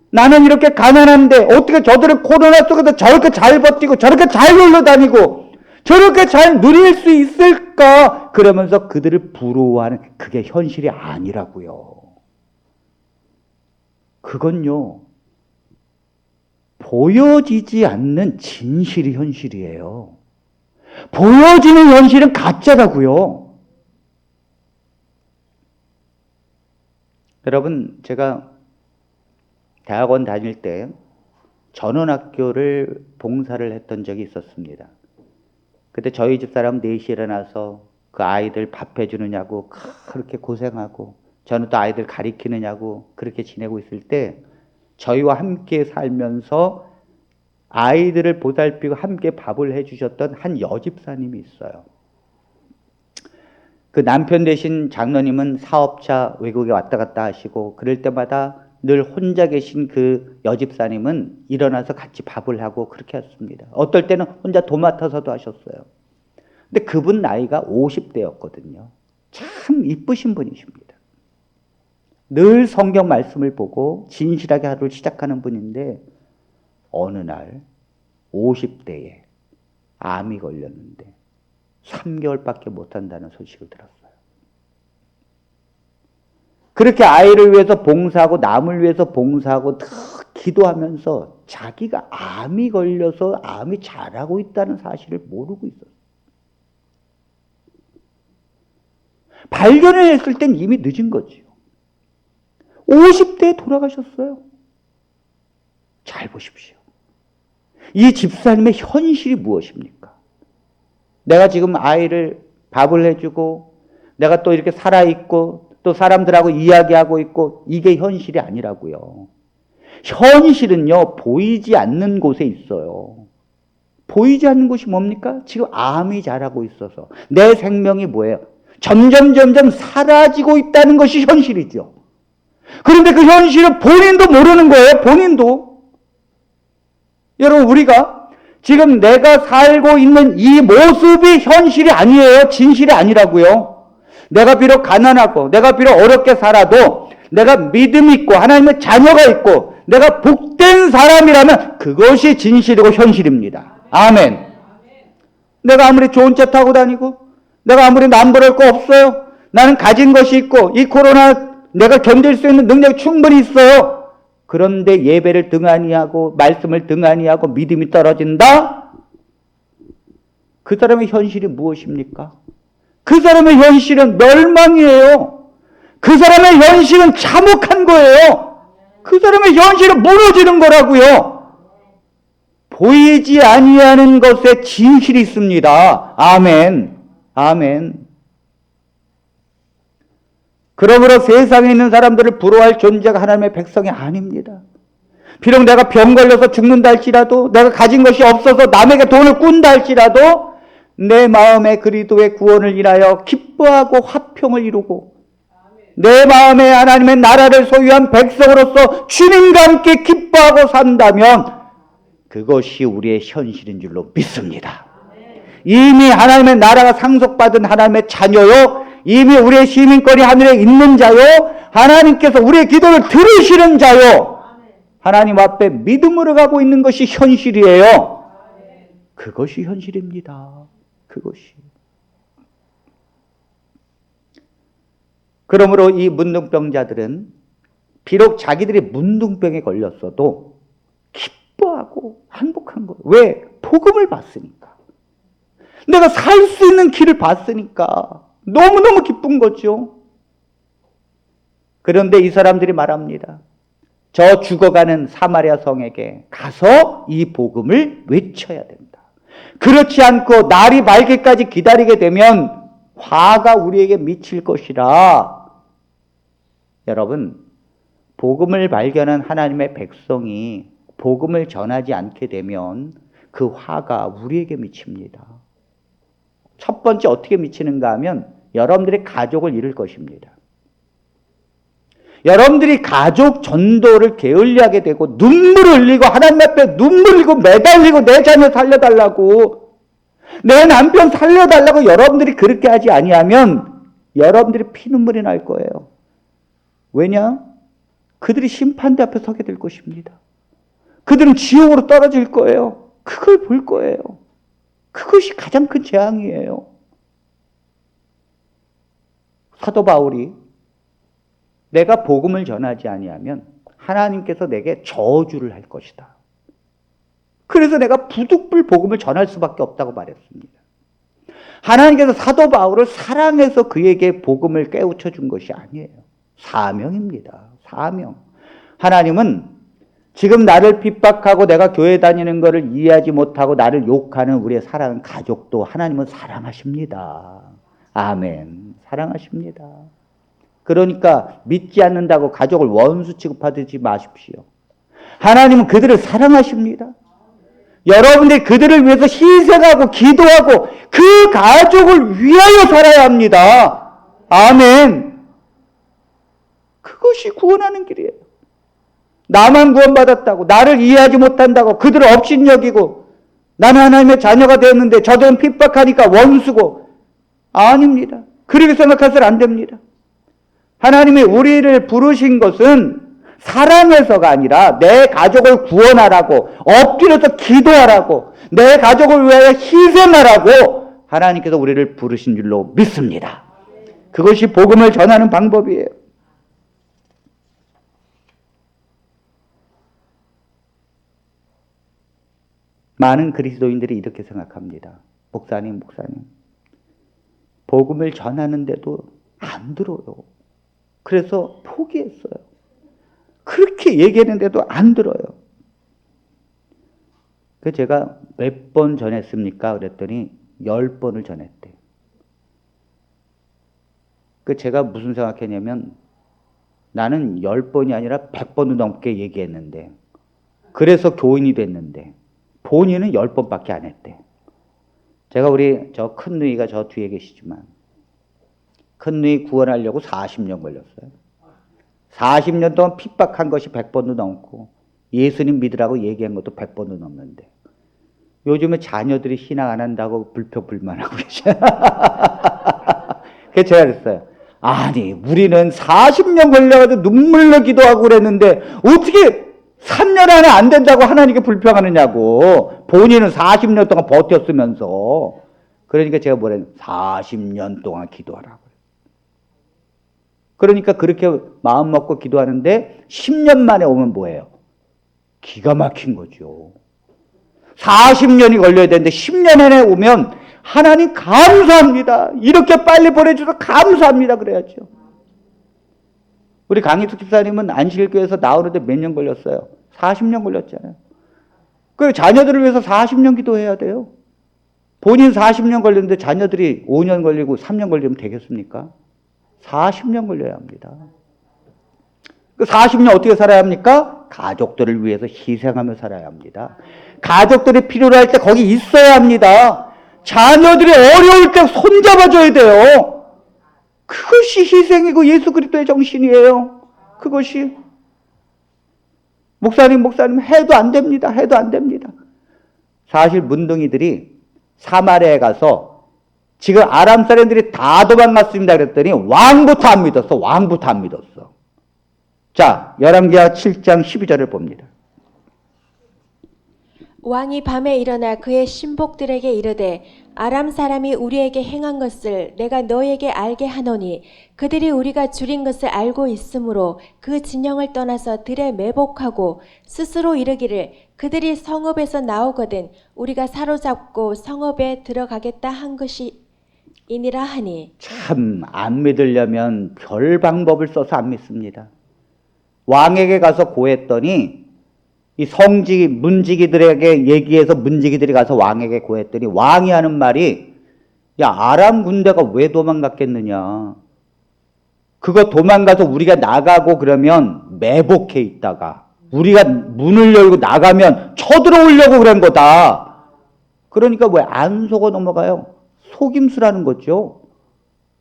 나는 이렇게 가난한데 어떻게 저들은 코로나 속에서 저렇게 잘 버티고 저렇게 잘 놀러 다니고 저렇게 잘 누릴 수 있을까? 그러면서 그들을 부러워하는 그게 현실이 아니라고요. 그건요, 보여지지 않는 진실이 현실이에요. 보여지는 현실은 가짜라고요. 여러분, 제가 대학원 다닐 때 전원학교를 봉사를 했던 적이 있었습니다. 그때 저희 집사람 4시에 일어나서 그 아이들 밥 해주느냐고 그렇게 고생하고 저는 또 아이들 가리키느냐고 그렇게 지내고 있을 때 저희와 함께 살면서 아이들을 보살피고 함께 밥을 해주셨던 한 여집사님이 있어요. 그 남편 되신 장로님은 사업차 외국에 왔다 갔다 하시고 그럴 때마다 늘 혼자 계신 그 여집사님은 일어나서 같이 밥을 하고 그렇게 했습니다. 어떨 때는 혼자 도맡아서도 하셨어요. 근데 그분 나이가 50대였거든요. 참 이쁘신 분이십니다. 늘 성경 말씀을 보고 진실하게 하루를 시작하는 분인데 어느 날 50대에 암이 걸렸는데 3개월밖에 못한다는 소식을 들었어요. 그렇게 아이를 위해서 봉사하고 남을 위해서 봉사하고 다 기도하면서 자기가 암이 걸려서 암이 자라고 있다는 사실을 모르고 있었어요. 발견을 했을 땐 이미 늦은 거지요. 50대에 돌아가셨어요. 잘 보십시오. 이 집사님의 현실이 무엇입니까? 내가 지금 아이를 밥을 해주고 내가 또 이렇게 살아있고 또 사람들하고 이야기하고 있고 이게 현실이 아니라고요. 현실은요, 보이지 않는 곳에 있어요. 보이지 않는 곳이 뭡니까? 지금 암이 자라고 있어서 내 생명이 뭐예요? 점점 사라지고 있다는 것이 현실이죠. 그런데 그 현실은 본인도 모르는 거예요. 본인도. 여러분, 우리가 지금 내가 살고 있는 이 모습이 현실이 아니에요. 진실이 아니라고요. 내가 비록 가난하고 내가 비록 어렵게 살아도 내가 믿음이 있고 하나님의 자녀가 있고 내가 복된 사람이라면 그것이 진실이고 현실입니다. 아멘. 내가 아무리 좋은 차 타고 다니고 내가 아무리 남부를 거 없어요. 나는 가진 것이 있고 이 코로나 내가 견딜 수 있는 능력이 충분히 있어요. 그런데 예배를 등한히 하고 말씀을 등한히 하고 믿음이 떨어진다? 그 사람의 현실이 무엇입니까? 그 사람의 현실은 멸망이에요. 그 사람의 현실은 참혹한 거예요. 그 사람의 현실은 무너지는 거라고요. 보이지 아니하는 것에 진실이 있습니다. 아멘. 아멘. 그러므로 세상에 있는 사람들을 부러워할 존재가 하나님의 백성이 아닙니다. 비록 내가 병 걸려서 죽는다 할지라도 내가 가진 것이 없어서 남에게 돈을 꾼다 할지라도 내 마음에 그리스도의 구원을 인하여 기뻐하고 화평을 이루고 내 마음에 하나님의 나라를 소유한 백성으로서 주님과 함께 기뻐하고 산다면 그것이 우리의 현실인 줄로 믿습니다. 이미 하나님의 나라가 상속받은 하나님의 자녀요, 이미 우리의 시민권이 하늘에 있는 자요, 하나님께서 우리의 기도를 들으시는 자요, 하나님 앞에 믿음으로 가고 있는 것이 현실이에요. 그것이 현실입니다. 그것이. 그러므로 이 문둥병자들은 비록 자기들이 문둥병에 걸렸어도 기뻐하고 행복한 거예요. 왜? 복음을 봤으니까. 내가 살 수 있는 길을 봤으니까 너무너무 기쁜 거죠. 그런데 이 사람들이 말합니다. 저 죽어가는 사마리아 성에게 가서 이 복음을 외쳐야 된다. 그렇지 않고 날이 밝기까지 기다리게 되면 화가 우리에게 미칠 것이라. 여러분, 복음을 발견한 하나님의 백성이 복음을 전하지 않게 되면 그 화가 우리에게 미칩니다. 첫 번째 어떻게 미치는가 하면 여러분들의 가족을 잃을 것입니다. 여러분들이 가족 전도를 게을리하게 되고 눈물을 흘리고 하나님 앞에 눈물 흘리고 매달리고 내 자녀 살려달라고 내 남편 살려달라고 여러분들이 그렇게 하지 아니하면 여러분들이 피눈물이 날 거예요. 왜냐? 그들이 심판대 앞에 서게 될 것입니다. 그들은 지옥으로 떨어질 거예요. 그걸 볼 거예요. 그것이 가장 큰 재앙이에요. 사도 바울이 내가 복음을 전하지 아니하면 하나님께서 내게 저주를 할 것이다. 그래서 내가 부득불 복음을 전할 수밖에 없다고 말했습니다. 하나님께서 사도 바울을 사랑해서 그에게 복음을 깨우쳐 준 것이 아니에요. 사명입니다. 사명. 하나님은 지금 나를 핍박하고 내가 교회 다니는 것을 이해하지 못하고 나를 욕하는 우리의 사랑하는 가족도 하나님은 사랑하십니다. 아멘. 사랑하십니다. 그러니까 믿지 않는다고 가족을 원수 취급하지 마십시오. 하나님은 그들을 사랑하십니다. 여러분들이 그들을 위해서 희생하고 기도하고 그 가족을 위하여 살아야 합니다. 아멘. 그것이 구원하는 길이에요. 나만 구원받았다고 나를 이해하지 못한다고 그들을 업신여기고 나는 하나님의 자녀가 되었는데 저들은 핍박하니까 원수고 아닙니다. 그렇게 생각해서는 안 됩니다. 하나님이 우리를 부르신 것은 사랑해서가 아니라 내 가족을 구원하라고 엎드려서 기도하라고 내 가족을 위하여 희생하라고 하나님께서 우리를 부르신 줄로 믿습니다. 그것이 복음을 전하는 방법이에요. 많은 그리스도인들이 이렇게 생각합니다. 목사님, 복음을 전하는데도 안 들어요. 그래서 포기했어요. 그렇게 얘기했는데도 안 들어요. 그 제가 몇 번 전했습니까? 그랬더니 10번을 전했대요. 그 제가 무슨 생각했냐면 나는 10번이 아니라 100번도 넘게 얘기했는데 그래서 교인이 됐는데 본인은 10번밖에 안 했대. 제가 우리 저 큰 누이가 저 뒤에 계시지만 큰 누이 구원하려고 40년 걸렸어요. 40년 동안 핍박한 것이 100번도 넘고 예수님 믿으라고 얘기한 것도 100번도 넘는데 요즘에 자녀들이 신앙 안 한다고 불평불만하고 계셔요. 그래서 제가 그랬어요. 아니 우리는 40년 걸려가지고 눈물로 기도하고 그랬는데 어떻게 3년 안에 안 된다고 하나님께 불평하느냐고. 본인은 40년 동안 버텼으면서. 그러니까 제가 뭐래요? 40년 동안 기도하라고. 그러니까 그렇게 마음 먹고 기도하는데 10년 만에 오면 뭐예요? 기가 막힌 거죠. 40년이 걸려야 되는데 10년 안에 오면 하나님 감사합니다. 이렇게 빨리 보내주셔서 감사합니다. 그래야죠. 우리 강희숙 집사님은 안식일교회에서 나오는데 몇 년 걸렸어요? 40년 걸렸잖아요. 그 자녀들을 위해서 40년 기도해야 돼요. 본인 40년 걸렸는데 자녀들이 5년 걸리고 3년 걸리면 되겠습니까? 40년 걸려야 합니다. 그 40년 어떻게 살아야 합니까? 가족들을 위해서 희생하며 살아야 합니다. 가족들이 필요로 할 때 거기 있어야 합니다. 자녀들이 어려울 때 손잡아줘야 돼요. 그것이 희생이고 예수 그리스도의 정신이에요. 그것이. 목사님 해도 안 됩니다. 해도 안 됩니다. 사실 문둥이들이 사마리아에 가서 지금 아람 사람들이 다 도망갔습니다 그랬더니 왕부터 안 믿었어. 왕부터 안 믿었어. 자, 열왕기하 7장 12절을 봅니다. 왕이 밤에 일어나 그의 신복들에게 이르되 아람 사람이 우리에게 행한 것을 내가 너에게 알게 하노니 그들이 우리가 줄인 것을 알고 있으므로 그 진영을 떠나서 들에 매복하고 스스로 이르기를 그들이 성읍에서 나오거든 우리가 사로잡고 성읍에 들어가겠다 한 것이 이니라 하니. 참 안 믿으려면 별 방법을 써서 안 믿습니다. 왕에게 가서 고했더니 이 문지기들에게 얘기해서 문지기들이 가서 왕에게 고했더니 왕이 하는 말이 야 아람 군대가 왜 도망갔겠느냐. 그거 도망가서 우리가 나가고 그러면 매복해 있다가 우리가 문을 열고 나가면 쳐들어오려고 그런 거다. 그러니까 왜 안 속아 넘어가요? 속임수라는 거죠.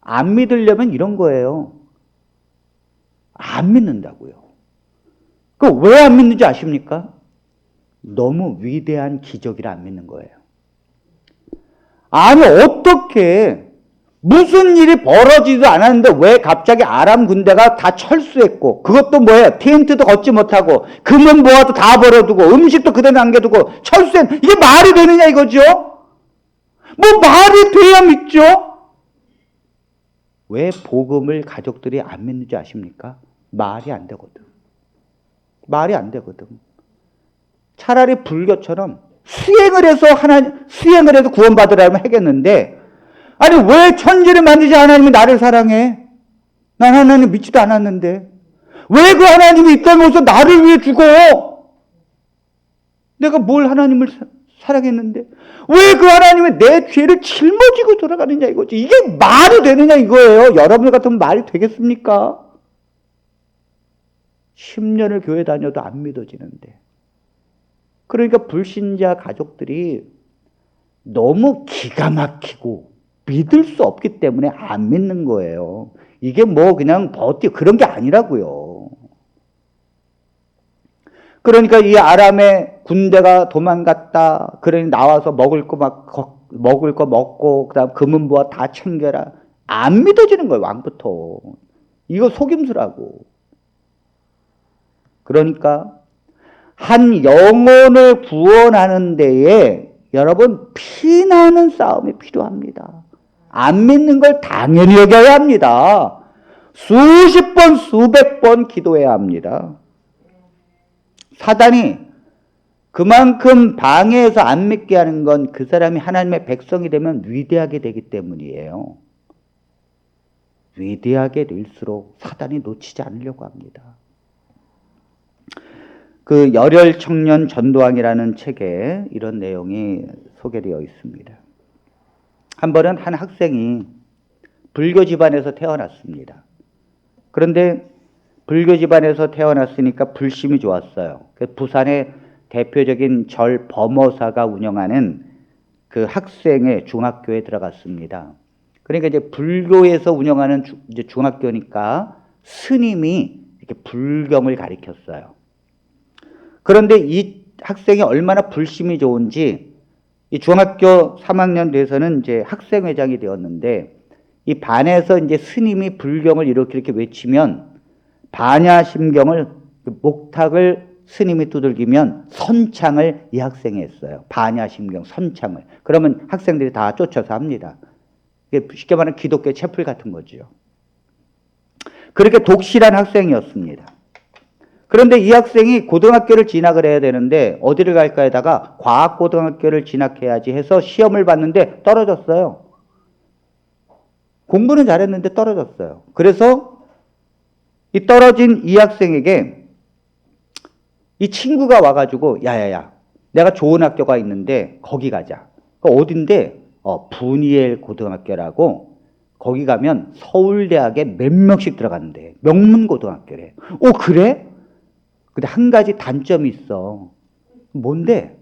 안 믿으려면 이런 거예요. 안 믿는다고요. 그 왜 안 믿는지 아십니까? 너무 위대한 기적이라 안 믿는 거예요. 아니 어떻게 무슨 일이 벌어지지도 않았는데 왜 갑자기 아람 군대가 다 철수했고 그것도 뭐예요? 텐트도 걷지 못하고 금은 보아도 다 버려두고 음식도 그대로 남겨두고 철수했 이게 말이 되느냐 이거죠? 뭐 말이 돼야 믿죠? 왜 복음을 가족들이 안 믿는지 아십니까? 말이 안 되거든. 말이 안 되거든. 차라리 불교처럼 수행을 해서 구원받으라면 하겠는데, 아니, 왜 천지를 만드지 하나님이 나를 사랑해? 난 하나님 믿지도 않았는데. 왜 그 하나님이 이 땅에 오셔서 나를 위해 죽어? 내가 뭘 하나님을 사랑했는데? 왜 그 하나님이 내 죄를 짊어지고 돌아가느냐 이거지. 이게 말이 되느냐 이거예요. 여러분 같으면 말이 되겠습니까? 10년을 교회 다녀도 안 믿어지는데. 그러니까 불신자 가족들이 너무 기가 막히고 믿을 수 없기 때문에 안 믿는 거예요. 이게 뭐 그냥 그런 게 아니라고요. 그러니까 이 아람의 군대가 도망갔다. 그러니 나와서 먹을 거 먹고 그다음 금은 보아 다 챙겨라. 안 믿어지는 거예요. 왕부터. 이거 속임수라고. 그러니까 한 영혼을 구원하는 데에 여러분 피나는 싸움이 필요합니다. 안 믿는 걸 당연히 여겨야 합니다. 수십 번 수백 번 기도해야 합니다. 사단이 그만큼 방해해서 안 믿게 하는 건 그 사람이 하나님의 백성이 되면 위대하게 되기 때문이에요. 위대하게 될수록 사단이 놓치지 않으려고 합니다. 그 열혈 청년 전도왕이라는 책에 이런 내용이 소개되어 있습니다. 한 번은 한 학생이 불교 집안에서 태어났습니다. 그런데 불교 집안에서 태어났으니까 불심이 좋았어요. 부산의 대표적인 절 범어사가 운영하는 그 학생의 중학교에 들어갔습니다. 그러니까 이제 불교에서 운영하는 이제 중학교니까 스님이 이렇게 불경을 가르쳤어요. 그런데 이 학생이 얼마나 불심이 좋은지 이 중학교 3학년 돼서는 이제 학생회장이 되었는데 이 반에서 이제 스님이 불경을 이렇게 외치면 반야심경을 목탁을 스님이 두들기면 선창을 이 학생이 했어요. 반야심경 선창을. 그러면 학생들이 다 쫓아서 합니다. 쉽게 말하면 기독교 채플 같은 거죠. 그렇게 독실한 학생이었습니다. 그런데 이 학생이 고등학교를 진학을 해야 되는데 어디를 갈까 하다가 과학고등학교를 진학해야지 해서 시험을 봤는데 떨어졌어요. 공부는 잘했는데 떨어졌어요. 그래서 이 떨어진 이 학생에게 이 친구가 와가지고 야야야 내가 좋은 학교가 있는데 거기 가자. 어딘데? 분이엘 고등학교라고 거기 가면 서울대학에 몇 명씩 들어갔는데 명문고등학교래. 그래? 근데 한 가지 단점이 있어. 뭔데?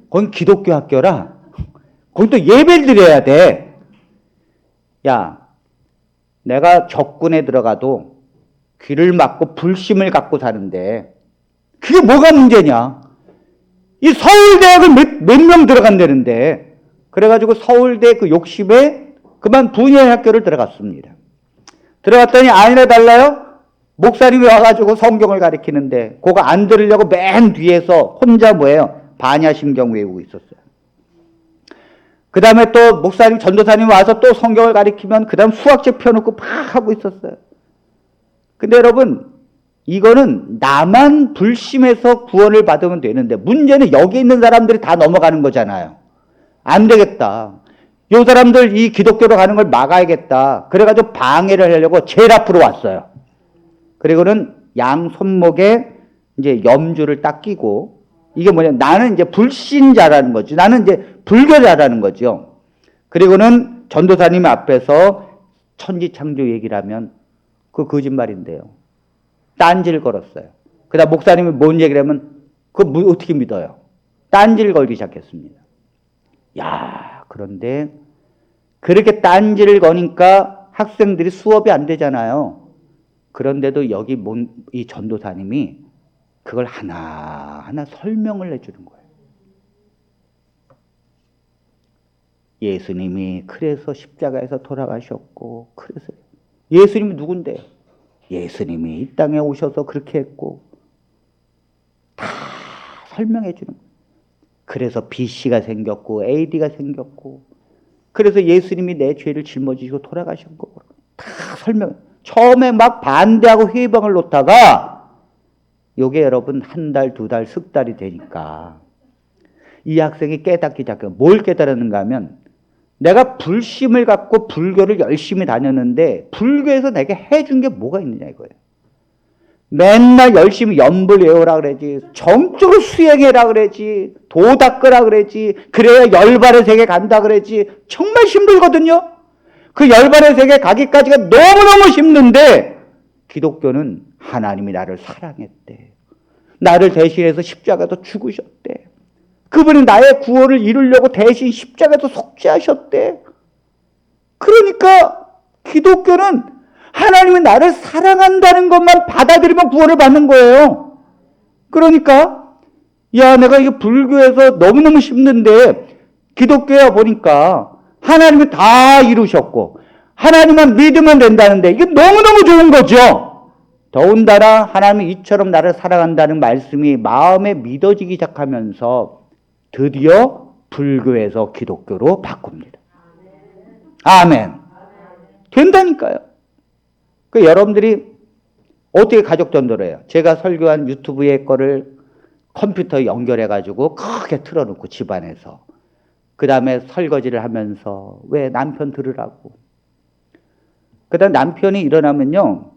거긴 기독교 학교라 거기 또 예배를 드려야 돼. 야, 내가 적군에 들어가도 귀를 막고 불심을 갖고 사는데 그게 뭐가 문제냐? 이 서울대학을 몇 명 들어간다는데 그래가지고 서울대 그 욕심에 그만 분야의 학교를 들어갔습니다. 들어갔더니 아니나 달라요? 목사님이 와가지고 성경을 가르치는데 그거 안 들으려고 맨 뒤에서 혼자 뭐예요? 반야심경 외우고 있었어요. 그 다음에 또 목사님, 전도사님 와서 또 성경을 가르치면 그 다음 수학책 펴놓고 막 하고 있었어요. 근데 여러분 이거는 나만 불심해서 구원을 받으면 되는데 문제는 여기 있는 사람들이 다 넘어가는 거잖아요. 안 되겠다. 이 사람들 이 기독교로 가는 걸 막아야겠다. 그래가지고 방해를 하려고 제일 앞으로 왔어요. 그리고는 양 손목에 이제 염주를 딱 끼고 이게 뭐냐? 나는 이제 불신자라는 거지. 나는 이제 불교자라는 거죠. 그리고는 전도사님 앞에서 천지창조 얘기를 하면 그거 거짓말인데요. 딴지를 걸었어요. 그다음 목사님이 뭔 얘기를 하면 그거 어떻게 믿어요? 딴지를 걸기 시작했습니다. 야, 그런데 그렇게 딴지를 거니까 학생들이 수업이 안 되잖아요. 그런데도 여기 이 전도사님이 그걸 하나하나 설명을 해주는 거예요. 예수님이 그래서 십자가에서 돌아가셨고 그래서 예수님이 누군데요? 예수님이 이 땅에 오셔서 그렇게 했고 다 설명해 주는 거예요. 그래서 BC가 생겼고 AD가 생겼고 그래서 예수님이 내 죄를 짊어지시고 돌아가신 거고 다 설명. 처음에 막 반대하고 회방을 놓다가 요게 여러분 한 달, 두 달, 석 달이 되니까 이 학생이 깨닫기 시작해요. 뭘 깨달았는가 하면 내가 불심을 갖고 불교를 열심히 다녔는데 불교에서 내게 해준 게 뭐가 있느냐 이거예요. 맨날 열심히 연불 외우라 그러지, 정적으로 수행해라 그러지, 도 닦으라 그러지, 그래야 열반의 세계 간다 그러지. 정말 힘들거든요. 그 열반의 세계 가기까지가 너무너무 힘든데 기독교는 하나님이 나를 사랑했대. 나를 대신해서 십자가도 죽으셨대. 그분이 나의 구원을 이루려고 대신 십자가에서 속죄하셨대. 그러니까 기독교는 하나님이 나를 사랑한다는 것만 받아들이면 구원을 받는 거예요. 그러니까 야, 내가 이게 불교에서 너무너무 힘든데 기독교에 보니까 하나님이 다 이루셨고 하나님만 믿으면 된다는데 이게 너무너무 좋은 거죠. 더군다나 하나님이 이처럼 나를 사랑한다는 말씀이 마음에 믿어지기 시작하면서 드디어 불교에서 기독교로 바꿉니다. 아멘. 된다니까요. 그 여러분들이 어떻게 가족 전도를 해요? 제가 설교한 유튜브의 거를 컴퓨터 연결해가지고 크게 틀어놓고 집안에서 그 다음에 설거지를 하면서 왜 남편 들으라고. 그 다음 남편이 일어나면요,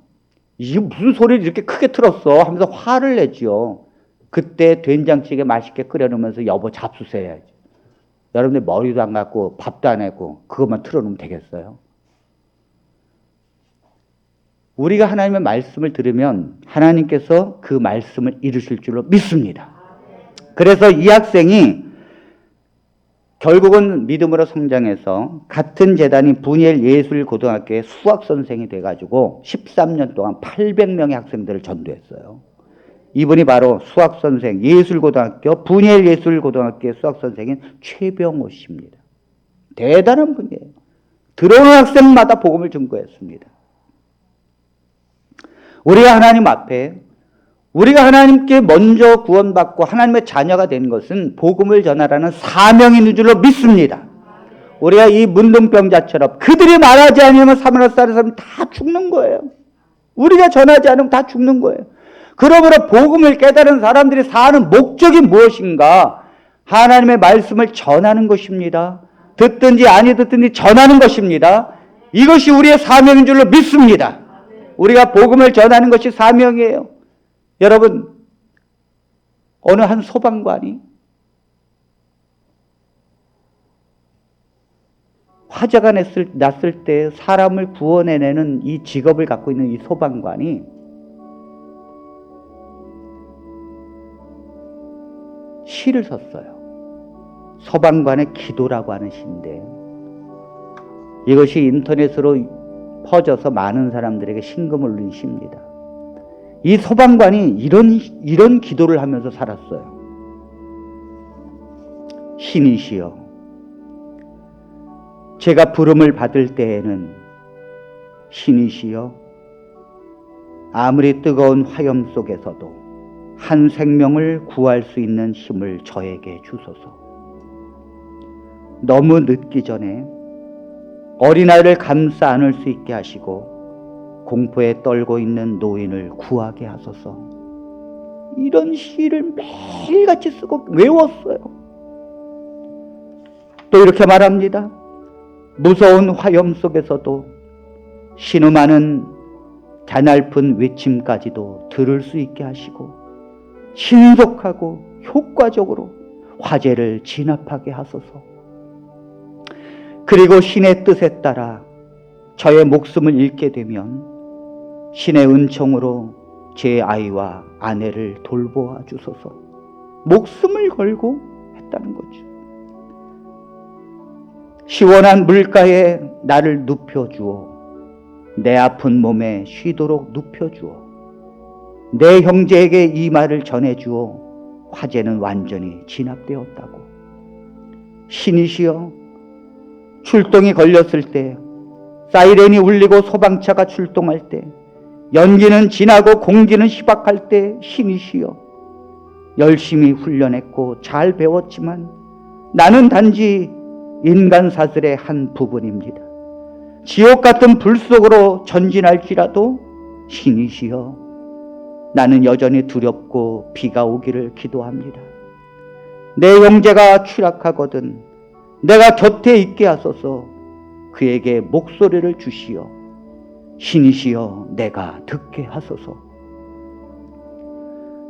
이게 무슨 소리를 이렇게 크게 틀었어 하면서 화를 내지요. 그때 된장찌개 맛있게 끓여놓으면서 여보 잡수세 해야지. 여러분들 머리도 안 감고 밥도 안 하고 그것만 틀어놓으면 되겠어요? 우리가 하나님의 말씀을 들으면 하나님께서 그 말씀을 이루실 줄로 믿습니다. 그래서 이 학생이 결국은 믿음으로 성장해서 같은 재단인 분이엘 예술고등학교의 수학선생이 돼가지고 13년 동안 800명의 학생들을 전도했어요. 이분이 바로 수학선생, 예술고등학교, 분이엘 예술고등학교의 수학선생인 최병호 씨입니다. 대단한 분이에요. 들어오는 학생마다 복음을 증거했습니다. 우리가 하나님 앞에, 우리가 하나님께 먼저 구원받고 하나님의 자녀가 된 것은 복음을 전하라는 사명이 있는 줄로 믿습니다. 우리가 이 문둥병자처럼 그들이 말하지 않으면 사마리아 사람은 다 죽는 거예요. 우리가 전하지 않으면 다 죽는 거예요. 그러므로 복음을 깨달은 사람들이 사는 목적이 무엇인가? 하나님의 말씀을 전하는 것입니다. 듣든지 아니 듣든지 전하는 것입니다. 이것이 우리의 사명인 줄로 믿습니다. 우리가 복음을 전하는 것이 사명이에요. 여러분, 어느 한 소방관이 화재가 났을 때 사람을 구원해내는 이 직업을 갖고 있는 이 소방관이 시를 썼어요. 소방관의 기도라고 하는 시인데, 이것이 인터넷으로 퍼져서 많은 사람들에게 신금을 울린 시입니다. 이 소방관이 이런 기도를 하면서 살았어요. 신이시여, 제가 부름을 받을 때에는 신이시여, 아무리 뜨거운 화염 속에서도 한 생명을 구할 수 있는 힘을 저에게 주소서. 너무 늦기 전에 어린아이를 감싸 안을 수 있게 하시고 공포에 떨고 있는 노인을 구하게 하소서. 이런 시를 매일같이 쓰고 외웠어요. 또 이렇게 말합니다. 무서운 화염 속에서도 신음하는 가냘픈 외침까지도 들을 수 있게 하시고 신속하고 효과적으로 화재를 진압하게 하소서. 그리고 신의 뜻에 따라 저의 목숨을 잃게 되면 신의 은총으로 제 아이와 아내를 돌보아 주소서. 목숨을 걸고 했다는 거죠. 시원한 물가에 나를 눕혀주어 내 아픈 몸에 쉬도록 눕혀주어 내 형제에게 이 말을 전해주어 화재는 완전히 진압되었다고. 신이시여, 출동이 걸렸을 때, 사이렌이 울리고 소방차가 출동할 때, 연기는 진하고 공기는 희박할 때 신이시여, 열심히 훈련했고 잘 배웠지만 나는 단지 인간 사슬의 한 부분입니다. 지옥 같은 불 속으로 전진할지라도 신이시여, 나는 여전히 두렵고 비가 오기를 기도합니다. 내 형제가 추락하거든 내가 곁에 있게 하소서. 그에게 목소리를 주시어 신이시여 내가 듣게 하소서.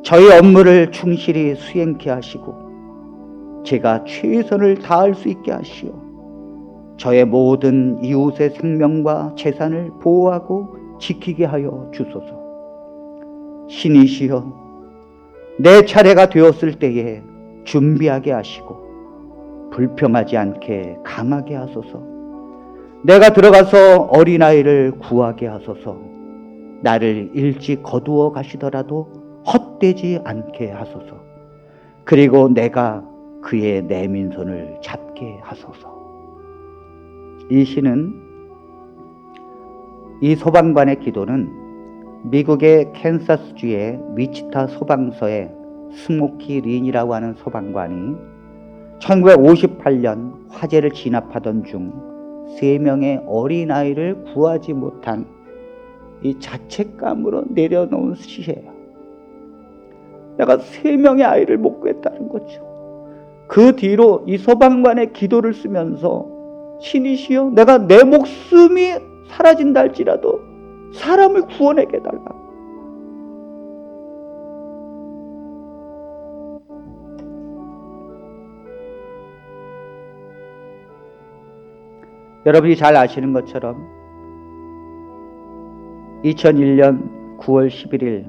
저희 업무를 충실히 수행케 하시고 제가 최선을 다할 수 있게 하시어 저의 모든 이웃의 생명과 재산을 보호하고 지키게 하여 주소서. 신이시여, 내 차례가 되었을 때에 준비하게 하시고 불평하지 않게 강하게 하소서. 내가 들어가서 어린아이를 구하게 하소서. 나를 일찍 거두어 가시더라도 헛되지 않게 하소서. 그리고 내가 그의 내민손을 잡게 하소서. 이 시는, 이 소방관의 기도는 미국의 캔사스주의 위치타 소방서의 스모키 린이라고 하는 소방관이 1958년 화재를 진압하던 중 3명의 어린아이를 구하지 못한 이 자책감으로 내려놓은 시예요. 내가 3명의 아이를 못 구했다는 거죠. 그 뒤로 이 소방관의 기도를 쓰면서 신이시여 내가 내 목숨이 사라진다 할지라도 사람을 구원하게 해달라. 여러분이 잘 아시는 것처럼 2001년 9월 11일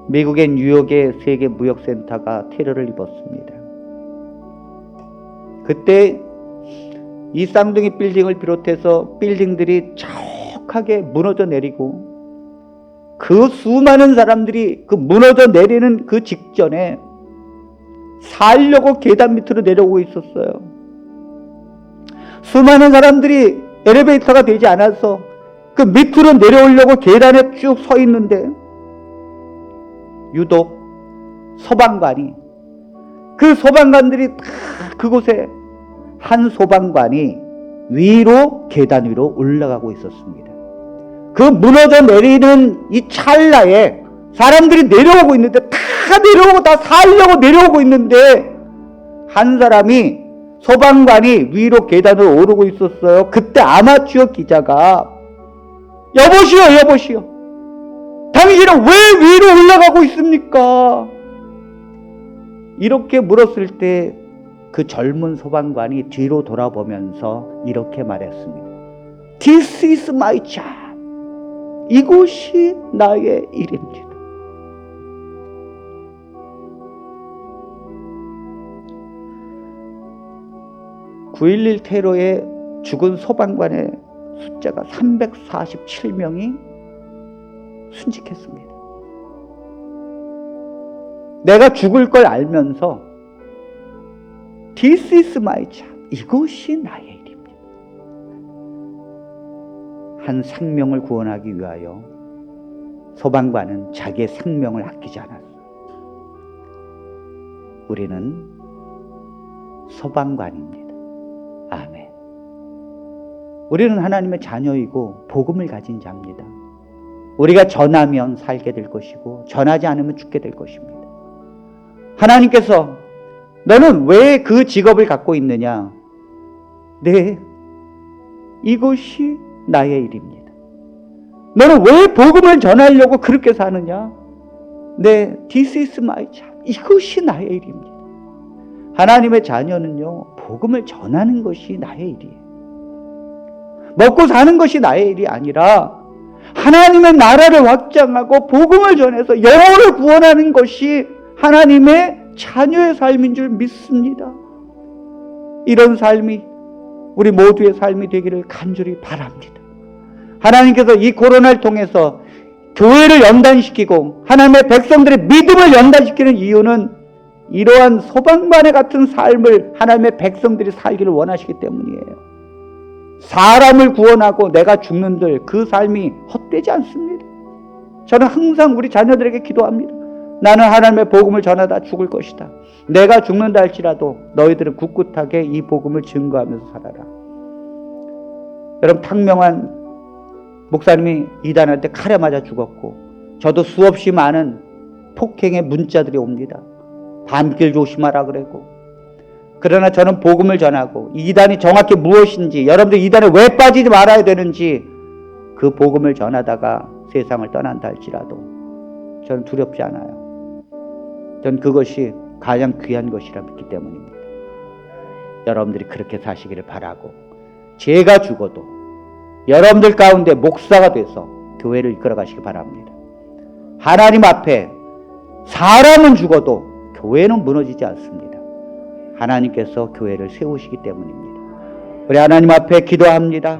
미국의 뉴욕의 세계무역센터가 테러를 입었습니다. 그때 이 쌍둥이 빌딩을 비롯해서 빌딩들이 자욱하게 무너져 내리고 그 수많은 사람들이 그 무너져 내리는 그 직전에 살려고 계단 밑으로 내려오고 있었어요. 수많은 사람들이 엘리베이터가 되지 않아서 그 밑으로 내려오려고 계단에 쭉 서 있는데 유독 소방관이 그 소방관들이 다 그곳에 한 소방관이 위로 계단 위로 올라가고 있었습니다. 그 무너져 내리는 이 찰나에 사람들이 내려오고 있는데 다 내려오고 다 살려고 내려오고 있는데 한 사람이 소방관이 위로 계단을 오르고 있었어요. 그때 아마추어 기자가 여보시오 당신은 왜 위로 올라가고 있습니까? 이렇게 물었을 때 그 젊은 소방관이 뒤로 돌아보면서 이렇게 말했습니다. This is my job. 이곳이 나의 일입니다. (9.11) 테러에 죽은 소방관의 숫자가 347명이 순직했습니다. 내가 죽을 걸 알면서 This is my job. 이것이 나의 일입니다. 한 생명을 구원하기 위하여 소방관은 자기의 생명을 아끼지 않았어요. 우리는 소방관입니다. 아멘. 우리는 하나님의 자녀이고 복음을 가진 자입니다. 우리가 전하면 살게 될 것이고 전하지 않으면 죽게 될 것입니다. 하나님께서 너는 왜 그 직업을 갖고 있느냐? 네, 이것이 나의 일입니다. 너는 왜 복음을 전하려고 그렇게 사느냐? 네, this is my job. 이것이 나의 일입니다. 하나님의 자녀는요, 복음을 전하는 것이 나의 일이에요. 먹고 사는 것이 나의 일이 아니라 하나님의 나라를 확장하고 복음을 전해서 영혼을 구원하는 것이 하나님의 자녀의 삶인 줄 믿습니다. 이런 삶이 우리 모두의 삶이 되기를 간절히 바랍니다. 하나님께서 이 코로나를 통해서 교회를 연단시키고 하나님의 백성들의 믿음을 연단시키는 이유는 이러한 소방관의 같은 삶을 하나님의 백성들이 살기를 원하시기 때문이에요. 사람을 구원하고 내가 죽는들 그 삶이 헛되지 않습니다. 저는 항상 우리 자녀들에게 기도합니다. 나는 하나님의 복음을 전하다 죽을 것이다. 내가 죽는다 할지라도 너희들은 굳굳하게 이 복음을 증거하면서 살아라. 여러분, 탁명한 목사님이 이단한테 칼에 맞아 죽었고 저도 수없이 많은 폭행의 문자들이 옵니다. 밤길 조심하라 그러고. 그러나 저는 복음을 전하고 이단이 정확히 무엇인지, 여러분들 이단에 왜 빠지지 말아야 되는지 그 복음을 전하다가 세상을 떠난다 할지라도 저는 두렵지 않아요. 전 그것이 가장 귀한 것이라 믿기 때문입니다. 여러분들이 그렇게 사시기를 바라고, 제가 죽어도 여러분들 가운데 목사가 돼서 교회를 이끌어 가시기 바랍니다. 하나님 앞에 사람은 죽어도 교회는 무너지지 않습니다. 하나님께서 교회를 세우시기 때문입니다. 우리 하나님 앞에 기도합니다.